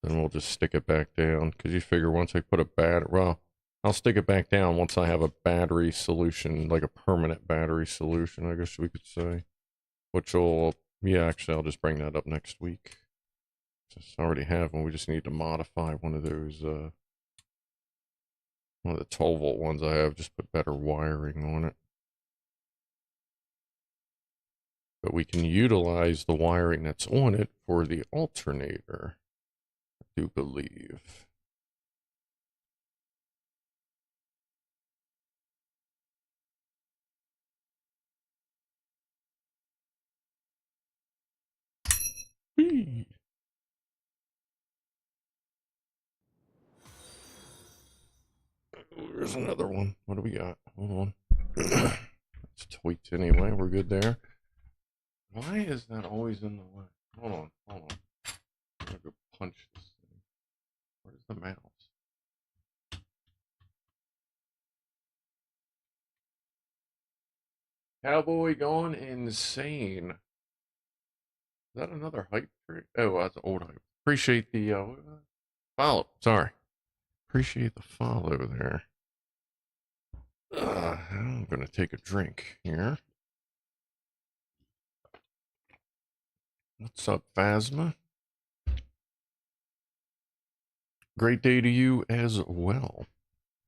then we'll just stick it back down. Because you figure once I put a well, I'll stick it back down once I have a battery solution, like a permanent battery solution, I guess we could say. Which will, yeah, actually, I'll just bring that up next week. Just already have one. We just need to modify one of those, one of the 12-volt ones I have, just put better wiring on it. But we can utilize the wiring that's on it for the alternator, I do believe. Whee! There's another one. What do we got? Hold on. It's tweaked anyway. We're good there. Why is that always in the way? Hold on. I'm gonna go punch this thing. Where's the mouse? Cowboy gone insane. Is that another hype trick? Oh, that's old hype. Appreciate the follow. Sorry. Appreciate the follow there. I'm gonna take a drink here. What's up, Phasma? Great day to you as well.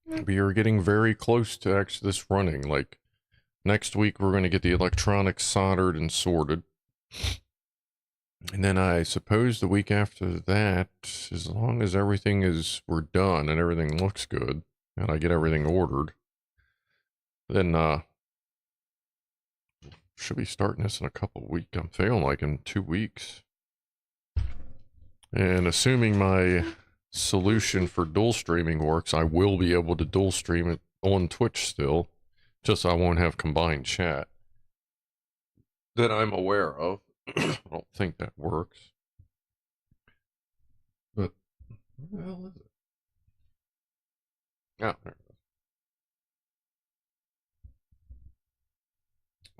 We are getting very close to actually this running. Like, next week we're going to get the electronics soldered and sorted. And then I suppose the week after that, as long as we're done and everything looks good, and I get everything ordered, then should be starting this in a couple weeks. I'm feeling like in 2 weeks. And assuming my solution for dual streaming works, I will be able to dual stream it on Twitch still, just so I won't have combined chat that I'm aware of. I don't think that works. But where the hell is it? Oh, there it is.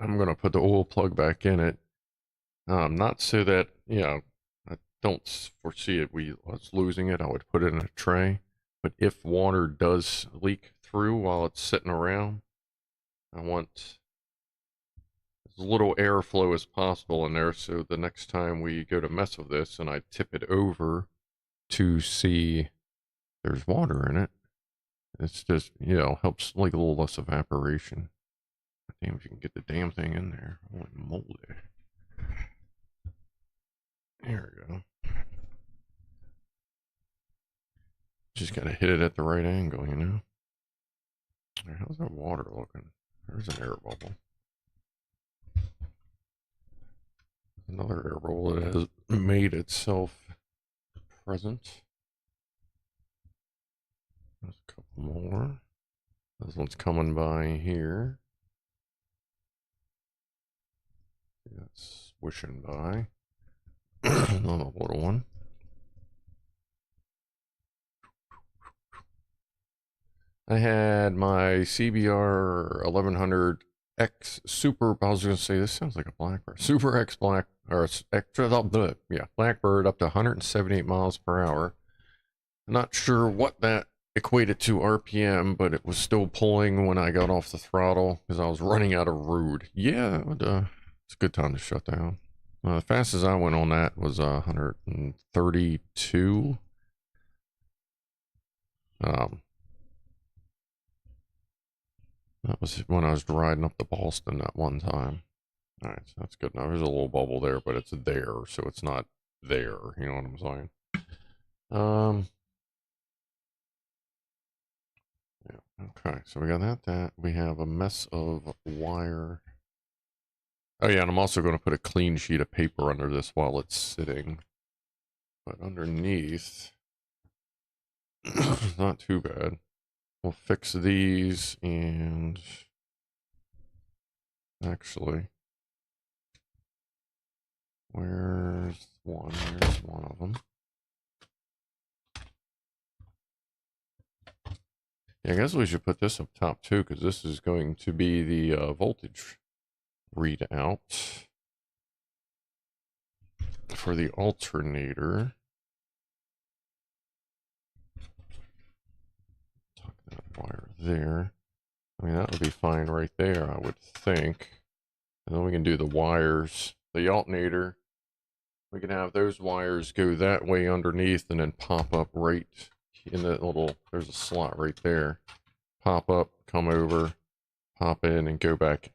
I'm gonna put the oil plug back in it. Not so that, you know, I don't foresee us losing it. I would put it in a tray. But if water does leak through while it's sitting around, I want as little airflow as possible in there, so the next time we go to mess with this and I tip it over to see there's water in it, it's just, you know, helps like a little less evaporation. Damn, if you can get the damn thing in there. Holy moly. There we go. Just gotta hit it at the right angle, you know? How's that water looking? There's an air bubble. Another air bubble that has made itself present. There's a couple more. This one's coming by here. That's swishing by. Another little one. I had my CBR 1100X Super. I was going to say, this sounds like a Blackbird. Super X Black, or extra, yeah, Blackbird up to 178 miles per hour. I'm not sure what that equated to RPM, but it was still pulling when I got off the throttle because I was running out of road. Yeah, it's a good time to shut down. The fastest I went on that was 132. That was when I was riding up to Boston that one time. All right, so that's good. Now there's a little bubble there, but it's there, so it's not there. You know what I'm saying? Yeah. Okay, so we got that. We have a mess of wire. Oh yeah, and I'm also going to put a clean sheet of paper under this while it's sitting. But underneath, it's not too bad. We'll fix these, and actually, where's one? There's one of them. Yeah, I guess we should put this up top too, because this is going to be the voltage readout. for the alternator, tuck that wire there. I mean, that would be fine right there, I would think. And then we can do the wires. The alternator, we can have those wires go that way underneath and then pop up right in that little, there's a slot right there. Pop up, come over, pop in, and go back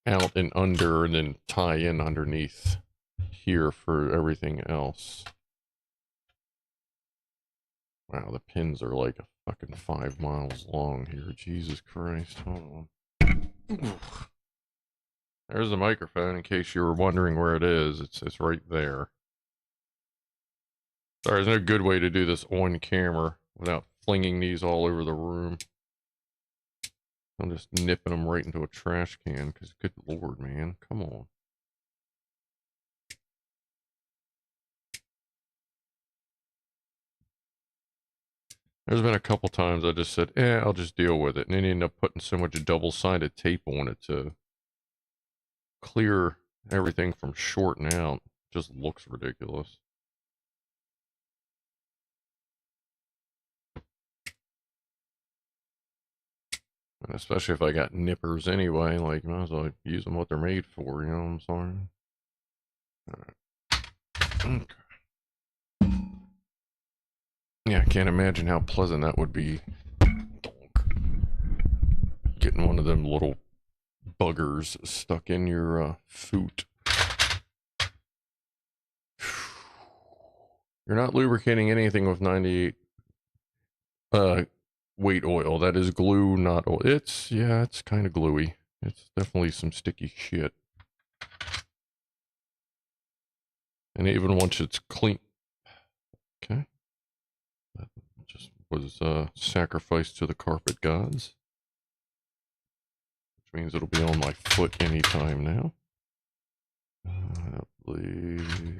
out and under, and then tie in underneath here for everything else. Wow, the pins are like a fucking 5 miles long here. Jesus Christ. Hold on. There's the microphone in case you were wondering where it is. It's right there. Sorry, there's no good way to do this on camera without flinging these all over the room. I'm just nipping them right into a trash can because, good lord, man. Come on. There's been a couple times I just said, I'll just deal with it. And then you end up putting so much double-sided tape on it to clear everything from shorting out. It just looks ridiculous. And especially if I got nippers anyway, like, might as well use them what they're made for, you know what I'm saying? Alright. Okay. Yeah, I can't imagine how pleasant that would be. Getting one of them little buggers stuck in your foot. You're not lubricating anything with 98 weight oil. That is glue, not oil. It's kind of gluey. It's definitely some sticky shit. And even once it's clean. Okay. That just was sacrificed to the carpet gods. Which means it'll be on my foot anytime now. I believe...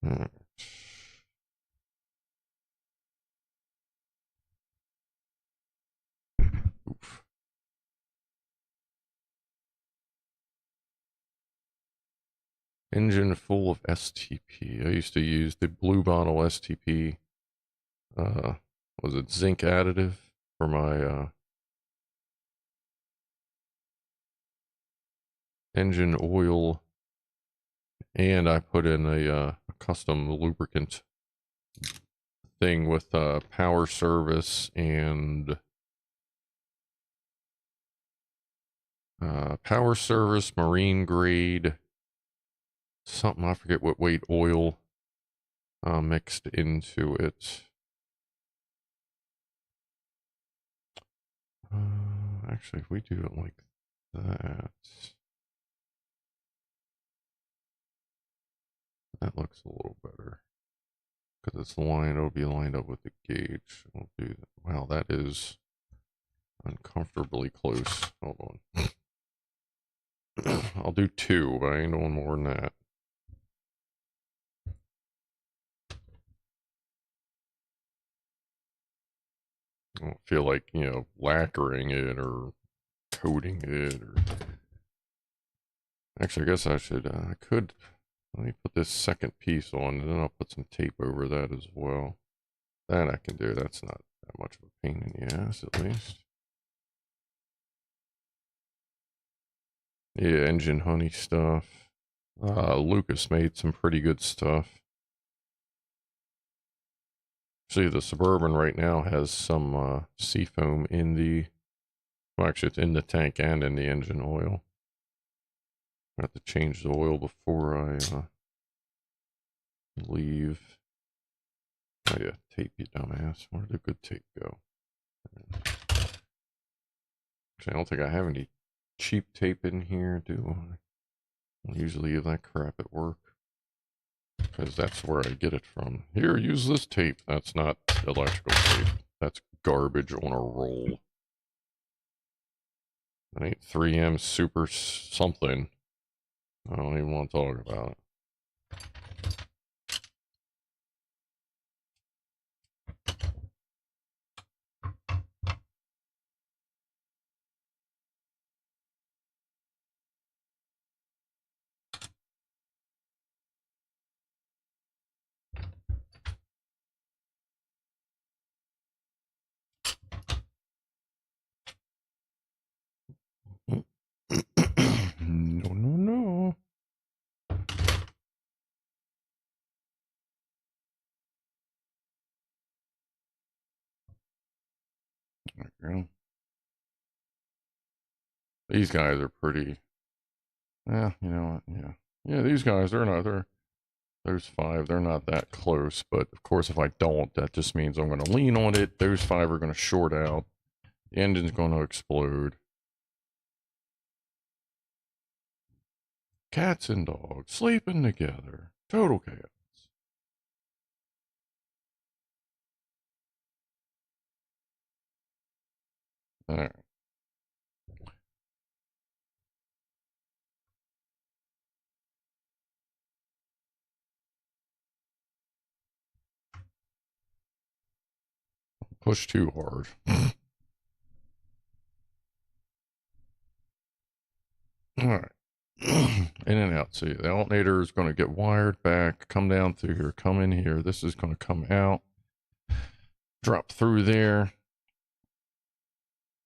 Alright. Oof. Engine full of STP. I used to use the Blue Bottle STP. Was it zinc additive for my engine oil, and I put in a custom lubricant thing with power service and marine grade, something, I forget what weight oil mixed into it. Actually, if we do it like that, that looks a little better. Because it's it'll be lined up with the gauge. We'll do that. Wow, that is uncomfortably close. Hold on. I'll do 2, but I ain't doing more than that. I don't feel like, lacquering it or coating it or... Actually, I guess I should, let me put this second piece on, and then I'll put some tape over that as well. That I can do. That's not that much of a pain in the ass, at least. Yeah, engine honey stuff. Lucas made some pretty good stuff. See, the Suburban right now has some seafoam in the... Well, actually, it's in the tank and in the engine oil. I have to change the oil before I leave. Oh yeah, tape, you dumbass. Where did the good tape go? Actually, I don't think I have any cheap tape in here, do I? I usually leave that crap at work. Because that's where I get it from. Here, use this tape. That's not electrical tape. That's garbage on a roll. That ain't 3M super something. I don't even want to talk about it. There you go. These guys are pretty. Yeah, you know what? Yeah. Yeah, these guys, there's 5. They're not that close, but of course, if I don't, that just means I'm going to lean on it. Those 5 are going to short out. The engine's going to explode. Cats and dogs sleeping together. Total chaos. All right. Push too hard. All right. In and out. See, the alternator is going to get wired back, come down through here, come in here. This is going to come out, drop through there.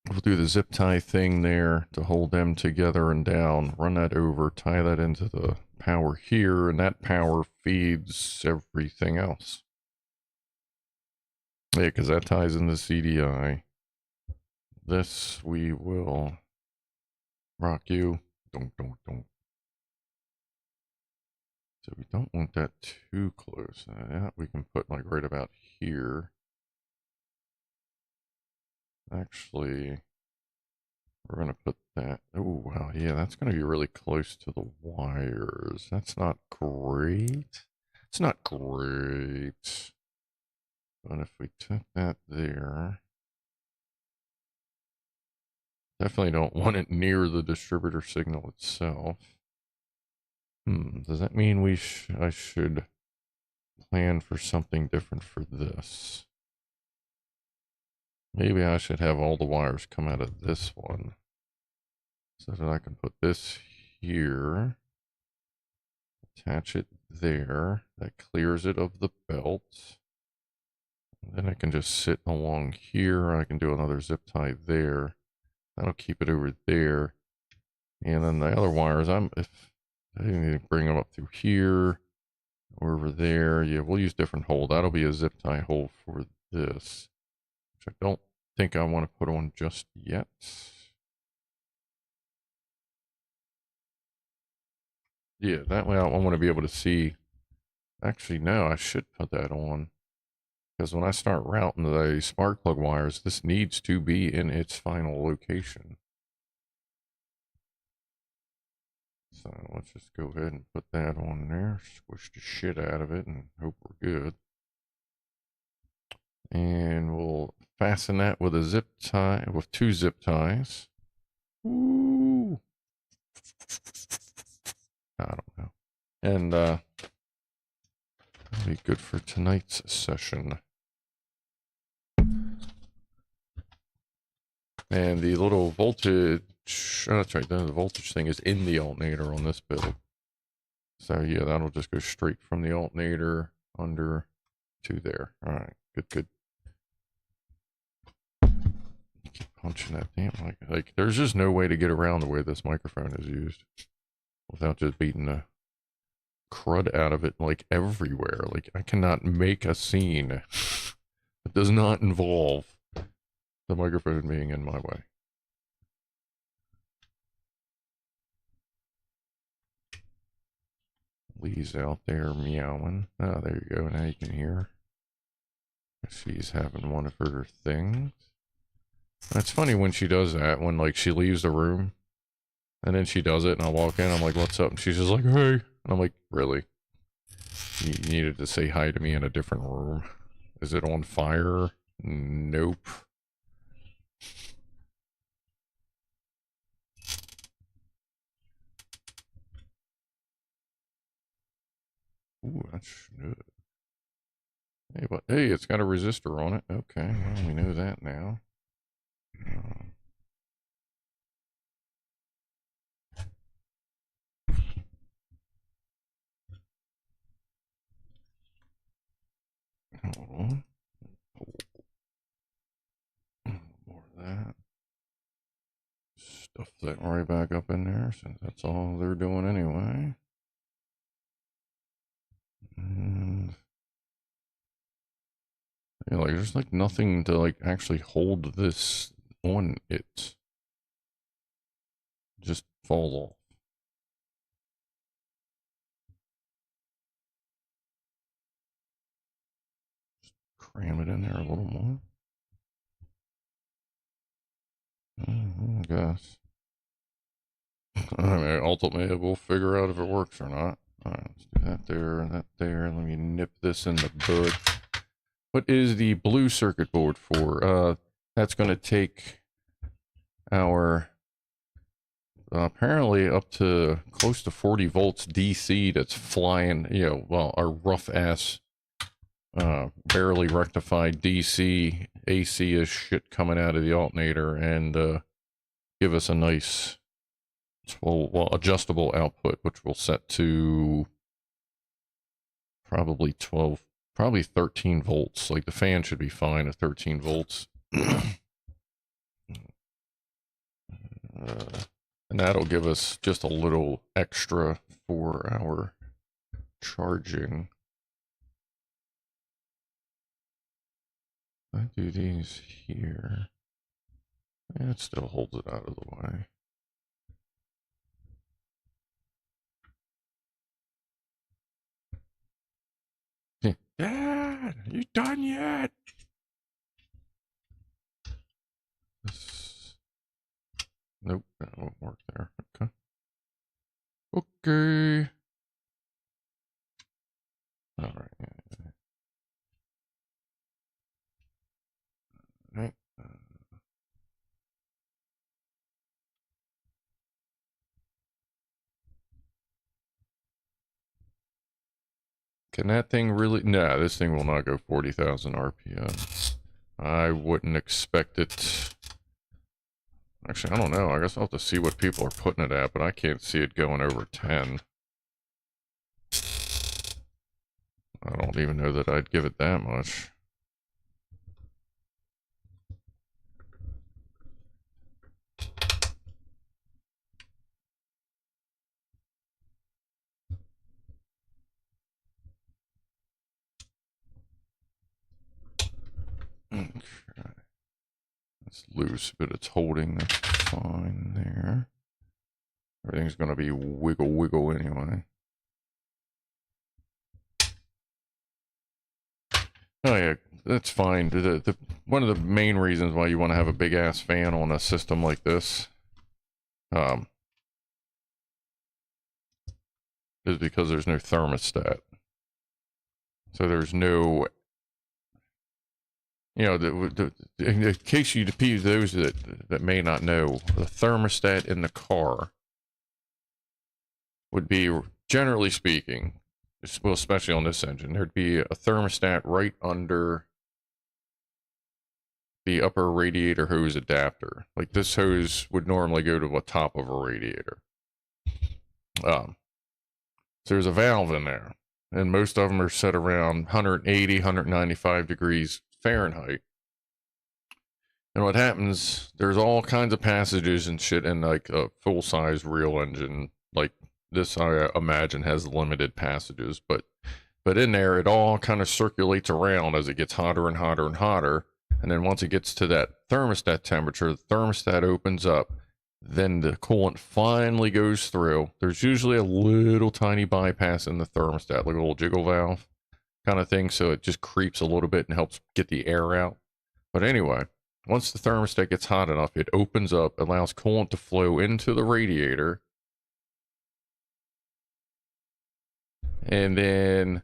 We'll do the zip tie thing there to hold them together and down. Run that over, tie that into the power here, and that power feeds everything else. Yeah, because that ties into CDI. This we will rock you. Don't. So we don't want that too close. That we can put like right about here. Actually, we're going to put that. Oh, wow. Yeah, that's going to be really close to the wires. That's not great. It's not great. But if we took that there, definitely don't want it near the distributor signal itself. Does that mean I should plan for something different for this? Maybe I should have all the wires come out of this one so that I can put this here, attach it there. That clears it of the belt. Then I can just sit along here. I can do another zip tie there. That'll keep it over there. And then the other wires, if I need to bring them up through here or over there. Yeah, we'll use different hole. That'll be a zip tie hole for this, which I don't think I want to put on just yet. Yeah, that way I want to be able to see. Actually, no, I should put that on. Because when I start routing the spark plug wires, this needs to be in its final location. So let's just go ahead and put that on there, squish the shit out of it, and hope we're good. And we'll fasten that with a zip tie, with 2 zip ties. Ooh. I don't know. And that'll be good for tonight's session. And the little voltage, oh, that's right, the voltage thing is in the alternator on this build. So yeah, that'll just go straight from the alternator under to there. All right, good. Keep punching that damn mic. Like, there's just no way to get around the way this microphone is used without just beating the crud out of it like everywhere. Like, I cannot make a scene that does not involve the microphone being in my way. Lee's out there meowing. Oh, there you go. Now you can hear. She's having one of her things. It's funny when she does that, when like she leaves the room and then she does it and I walk in, I'm like, what's up? And she's just like, hey. And I'm like, really? You needed to say hi to me in a different room. Is it on fire? Nope. Ooh, that's good. Hey, but hey, it's got a resistor on it. Okay, well, we know that now. Hold on. More of that. Stuff that right back up in there, since that's all they're doing anyway. And Yeah, like there's like nothing to like actually hold this on it. Just falls off. Cram it in there a little more. I guess. I mean, ultimately, we'll figure out if it works or not. Alright, let's do that there, that there. Let me nip this in the bud. What is the blue circuit board for? That's going to take our apparently up to close to 40 volts DC that's flying, you know, well, our rough ass, barely rectified DC, AC-ish shit coming out of the alternator and give us a nice, well, adjustable output, which we'll set to probably 13 volts. Like the fan should be fine at 13 volts. And that'll give us just a little extra for our charging. I do these here. It still holds it out of the way. Dad, are you done yet? Nope, that won't work there. Okay. Okay. All right. All right. Can that thing really? Nah, this thing will not go 40,000 RPM. I wouldn't expect it. Actually, I don't know. I guess I'll have to see what people are putting it at, but I can't see it going over 10. I don't even know that I'd give it that much. Okay. It's loose, but it's holding. That's fine there. Everything's going to be wiggle anyway. Oh yeah, that's fine. One of the main reasons why you want to have a big ass fan on a system like this, is because there's no thermostat. So there's no, you know, in case you those that may not know, the thermostat in the car would be, generally speaking, well, especially on this engine, there'd be a thermostat right under the upper radiator hose adapter. Like this hose would normally go to the top of a radiator. So there's a valve in there, and most of them are set around 180, 195 degrees Fahrenheit. And what happens, there's all kinds of passages and shit in like a full-size real engine. Like this, I imagine, has limited passages, but in there, it all kind of circulates around as it gets hotter and hotter and hotter. And then once it gets to that thermostat temperature, the thermostat opens up. Then the coolant finally goes through. There's usually a little tiny bypass in the thermostat, like a little jiggle valve kind of thing. So it just creeps a little bit and helps get the air out. But anyway, once the thermostat gets hot enough, it opens up, allows coolant to flow into the radiator. And then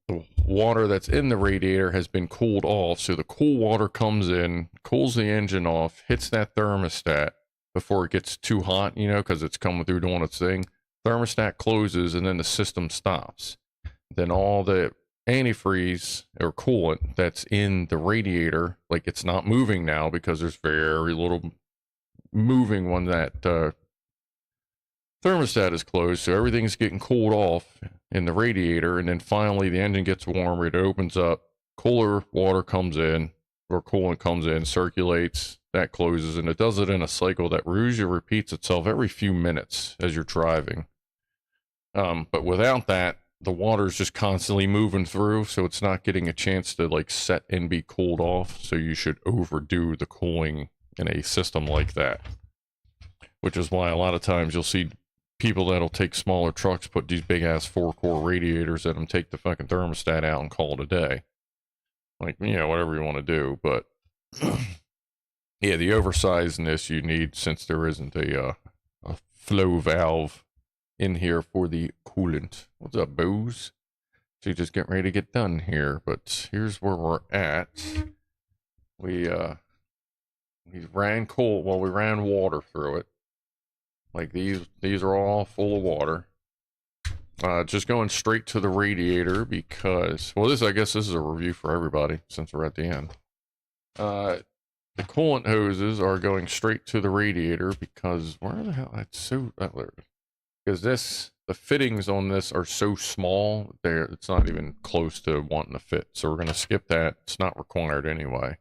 the water that's in the radiator has been cooled off. So the cool water comes in, cools the engine off, hits that thermostat before it gets too hot, you know, because it's coming through doing its thing. Thermostat closes and then the system stops. Then all the antifreeze or coolant that's in the radiator, like it's not moving now because there's very little moving when that thermostat is closed, so everything's getting cooled off in the radiator, and then finally the engine gets warmer, it opens up, cooler water comes in, or coolant comes in, circulates, that closes, and it does it in a cycle that usually repeats itself every few minutes as you're driving. But without that, the water's just constantly moving through, so it's not getting a chance to like set and be cooled off. So you should overdo the cooling in a system like that, which is why a lot of times you'll see people that'll take smaller trucks, put these big ass 4-core radiators in them, take the fucking thermostat out and call it a day. Like, you know, whatever you want to do. But yeah, the oversizedness you need, since there isn't a flow valve in here for the coolant. What's up, Booze? So you just get ready to get done here. But here's where we're at. We ran cold, well, we ran water through it. Like these are all full of water. Just going straight to the radiator because, well, I guess this is a review for everybody since we're at the end. The coolant hoses are going straight to the radiator because where the hell? That's so because the fittings on this are so small. It's not even close to wanting to fit. So we're gonna skip that. It's not required anyway.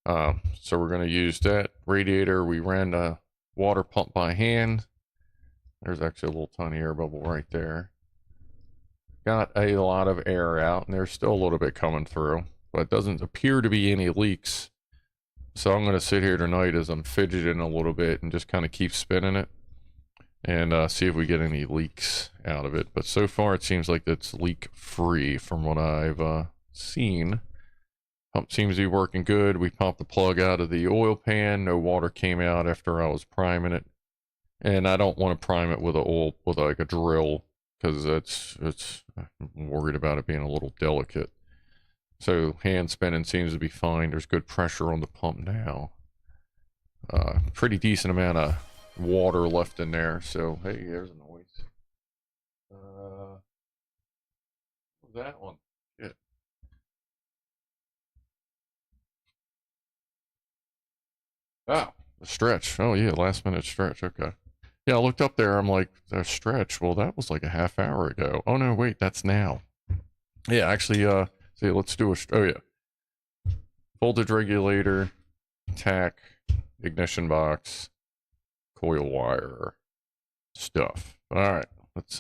So we're gonna use that radiator. We ran the water pump by hand. There's actually a little tiny air bubble right there. Got a lot of air out, and there's still a little bit coming through, but it doesn't appear to be any leaks. So I'm going to sit here tonight as I'm fidgeting a little bit and just kind of keep spinning it and see if we get any leaks out of it. But so far it seems like it's leak free from what I've seen. Pump seems to be working good. We popped the plug out of the oil pan. No water came out after I was priming it. And I don't want to prime it with like a drill, because I'm worried about it being a little delicate. So hand spinning seems to be fine. There's good pressure on the pump now. Pretty decent amount of water left in there. So hey, there's a noise. That one. Yeah. Oh, the stretch. Oh yeah, last minute stretch. Okay. Yeah, I looked up there. I'm like, a stretch. Well, that was like a half hour ago. Oh no, wait, that's now. Yeah, actually, see, let's do oh yeah. Voltage regulator, tack, ignition box, coil wire, stuff. All right, let's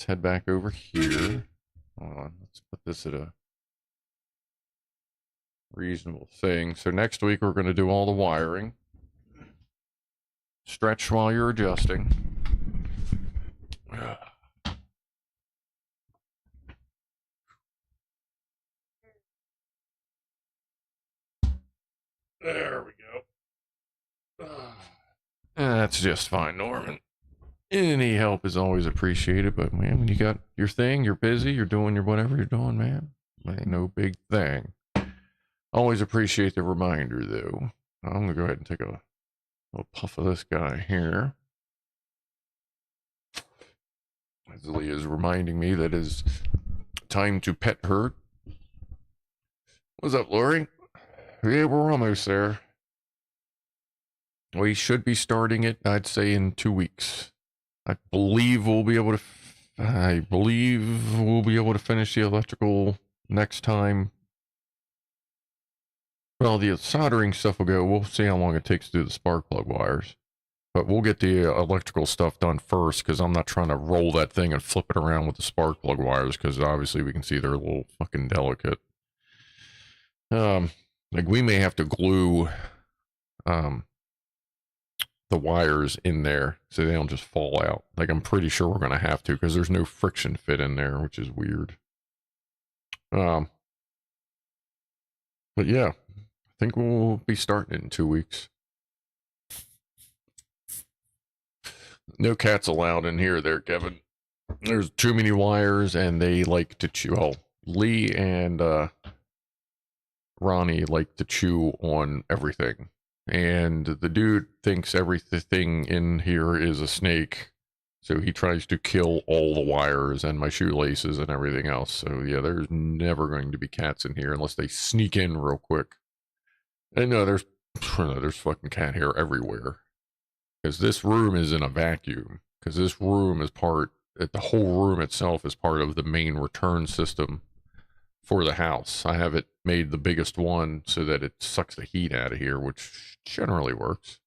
head back over here. Hold on, let's put this at a reasonable thing. So next week we're going to do all the wiring. Stretch while you're adjusting. There we go. That's just fine, Norman. Any help is always appreciated, but man, when you got your thing, you're busy, you're doing your whatever you're doing, man. Ain't no big thing. Always appreciate the reminder, though. I'm gonna go ahead and take a little puff of this guy here. As Lee is reminding me that it's time to pet her. What's up, Lori? Yeah, we're almost there. We should be starting it, I'd say, in 2 weeks. I believe we'll be able to finish the electrical next time. Well, the soldering stuff will go. We'll see how long it takes to do the spark plug wires. But we'll get the electrical stuff done first, because I'm not trying to roll that thing and flip it around with the spark plug wires, because obviously we can see they're a little fucking delicate. Like we may have to glue the wires in there so they don't just fall out. Like I'm pretty sure we're going to have to, because there's no friction fit in there, which is weird. But yeah, I think we'll be starting it in 2 weeks. No cats allowed in here there, Kevin. There's too many wires and they like to chew. Oh, Lee and Ronnie like to chew on everything. And the dude thinks everything in here is a snake. So he tries to kill all the wires and my shoelaces and everything else. So yeah, there's never going to be cats in here unless they sneak in real quick. And no, there's fucking cat hair everywhere. Because this room is in a vacuum. Because this room is the whole room itself is part of the main return system for the house. I have it made the biggest one so that it sucks the heat out of here, which generally works.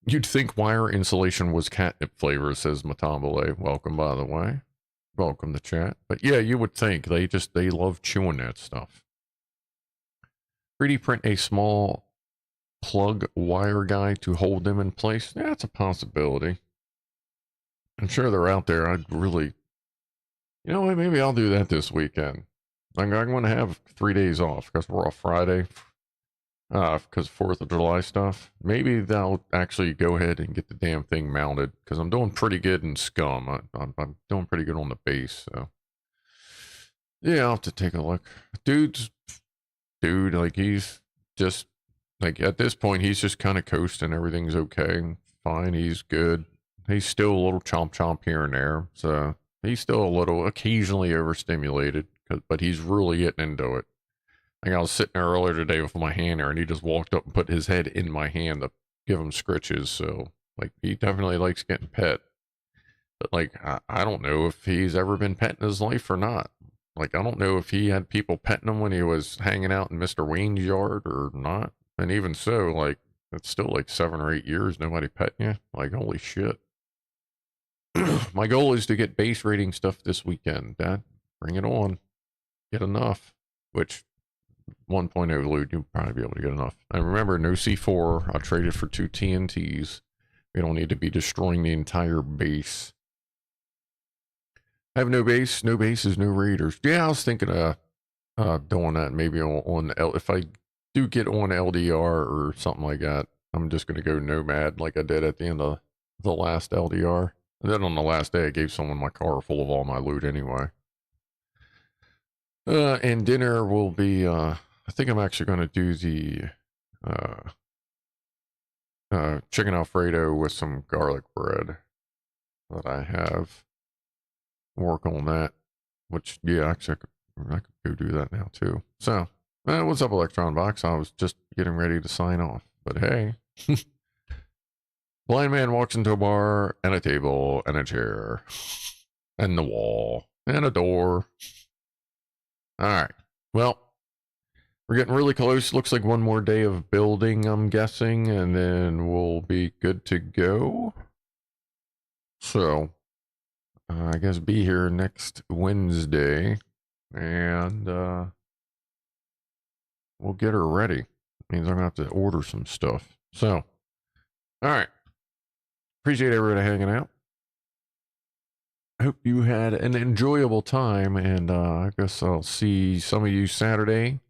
You'd think wire insulation was catnip flavor, says Matambale. Welcome, by the way. welcome to chat. But yeah, you would think they love chewing that stuff. 3D print a small plug wire guy to hold them in place. Yeah, that's a possibility. I'm sure they're out there. I'd really, you know what, maybe I'll do that this weekend. I'm going to have 3 days off because we're off Friday. Because 4th of July stuff. Maybe they'll actually go ahead and get the damn thing mounted because I'm doing pretty good in Scum. I'm doing pretty good on the base. So yeah, I'll have to take a look. Dude, like he's just like at this point he's just kind of coasting. Everything's okay, fine. He's good. He's still a little chomp here and there. So he's still a little occasionally overstimulated, but he's really getting into it. Like I was sitting there earlier today with my hand there, and he just walked up and put his head in my hand to give him scritches. So, like, he definitely likes getting pet. But, like, I don't know if he's ever been pet in his life or not. Like, I don't know if he had people petting him when he was hanging out in Mr. Wayne's yard or not. And even so, like, it's still like 7 or 8 years, nobody petting you. Like, holy shit. My goal is to get base rating stuff this weekend, Dad. Bring it on. Get enough. Which... 1.0 loot, you'll probably be able to get enough. And remember, no C4. I'll trade it for 2 TNTs. We don't need to be destroying the entire base. I have no base. No bases, no raiders. Yeah, I was thinking of doing that maybe on if I do get on LDR or something like that. I'm just going to go nomad like I did at the end of the last LDR. And then on the last day, I gave someone my car full of all my loot anyway. And dinner will be, I think I'm actually going to do the, chicken Alfredo with some garlic bread that I have. Work on that, which, yeah, actually, I could go do that now too. So, what's up, Electron Box? I was just getting ready to sign off, but hey. Blind man walks into a bar and a table and a chair and the wall and a door. All right. Well, we're getting really close. Looks like one more day of building, I'm guessing, and then we'll be good to go. So, I guess be here next Wednesday, and we'll get her ready. Means I'm going to have to order some stuff. So, all right. Appreciate everybody hanging out. I hope you had an enjoyable time, and I guess I'll see some of you Saturday.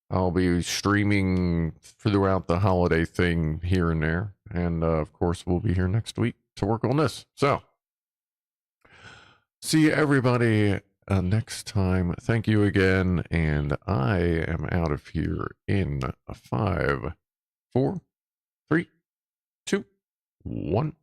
I'll be streaming throughout the holiday thing here and there, and of course we'll be here next week to work on this. So, see everybody next time. Thank you again, and I am out of here in 5, 4, 3, 2, 1.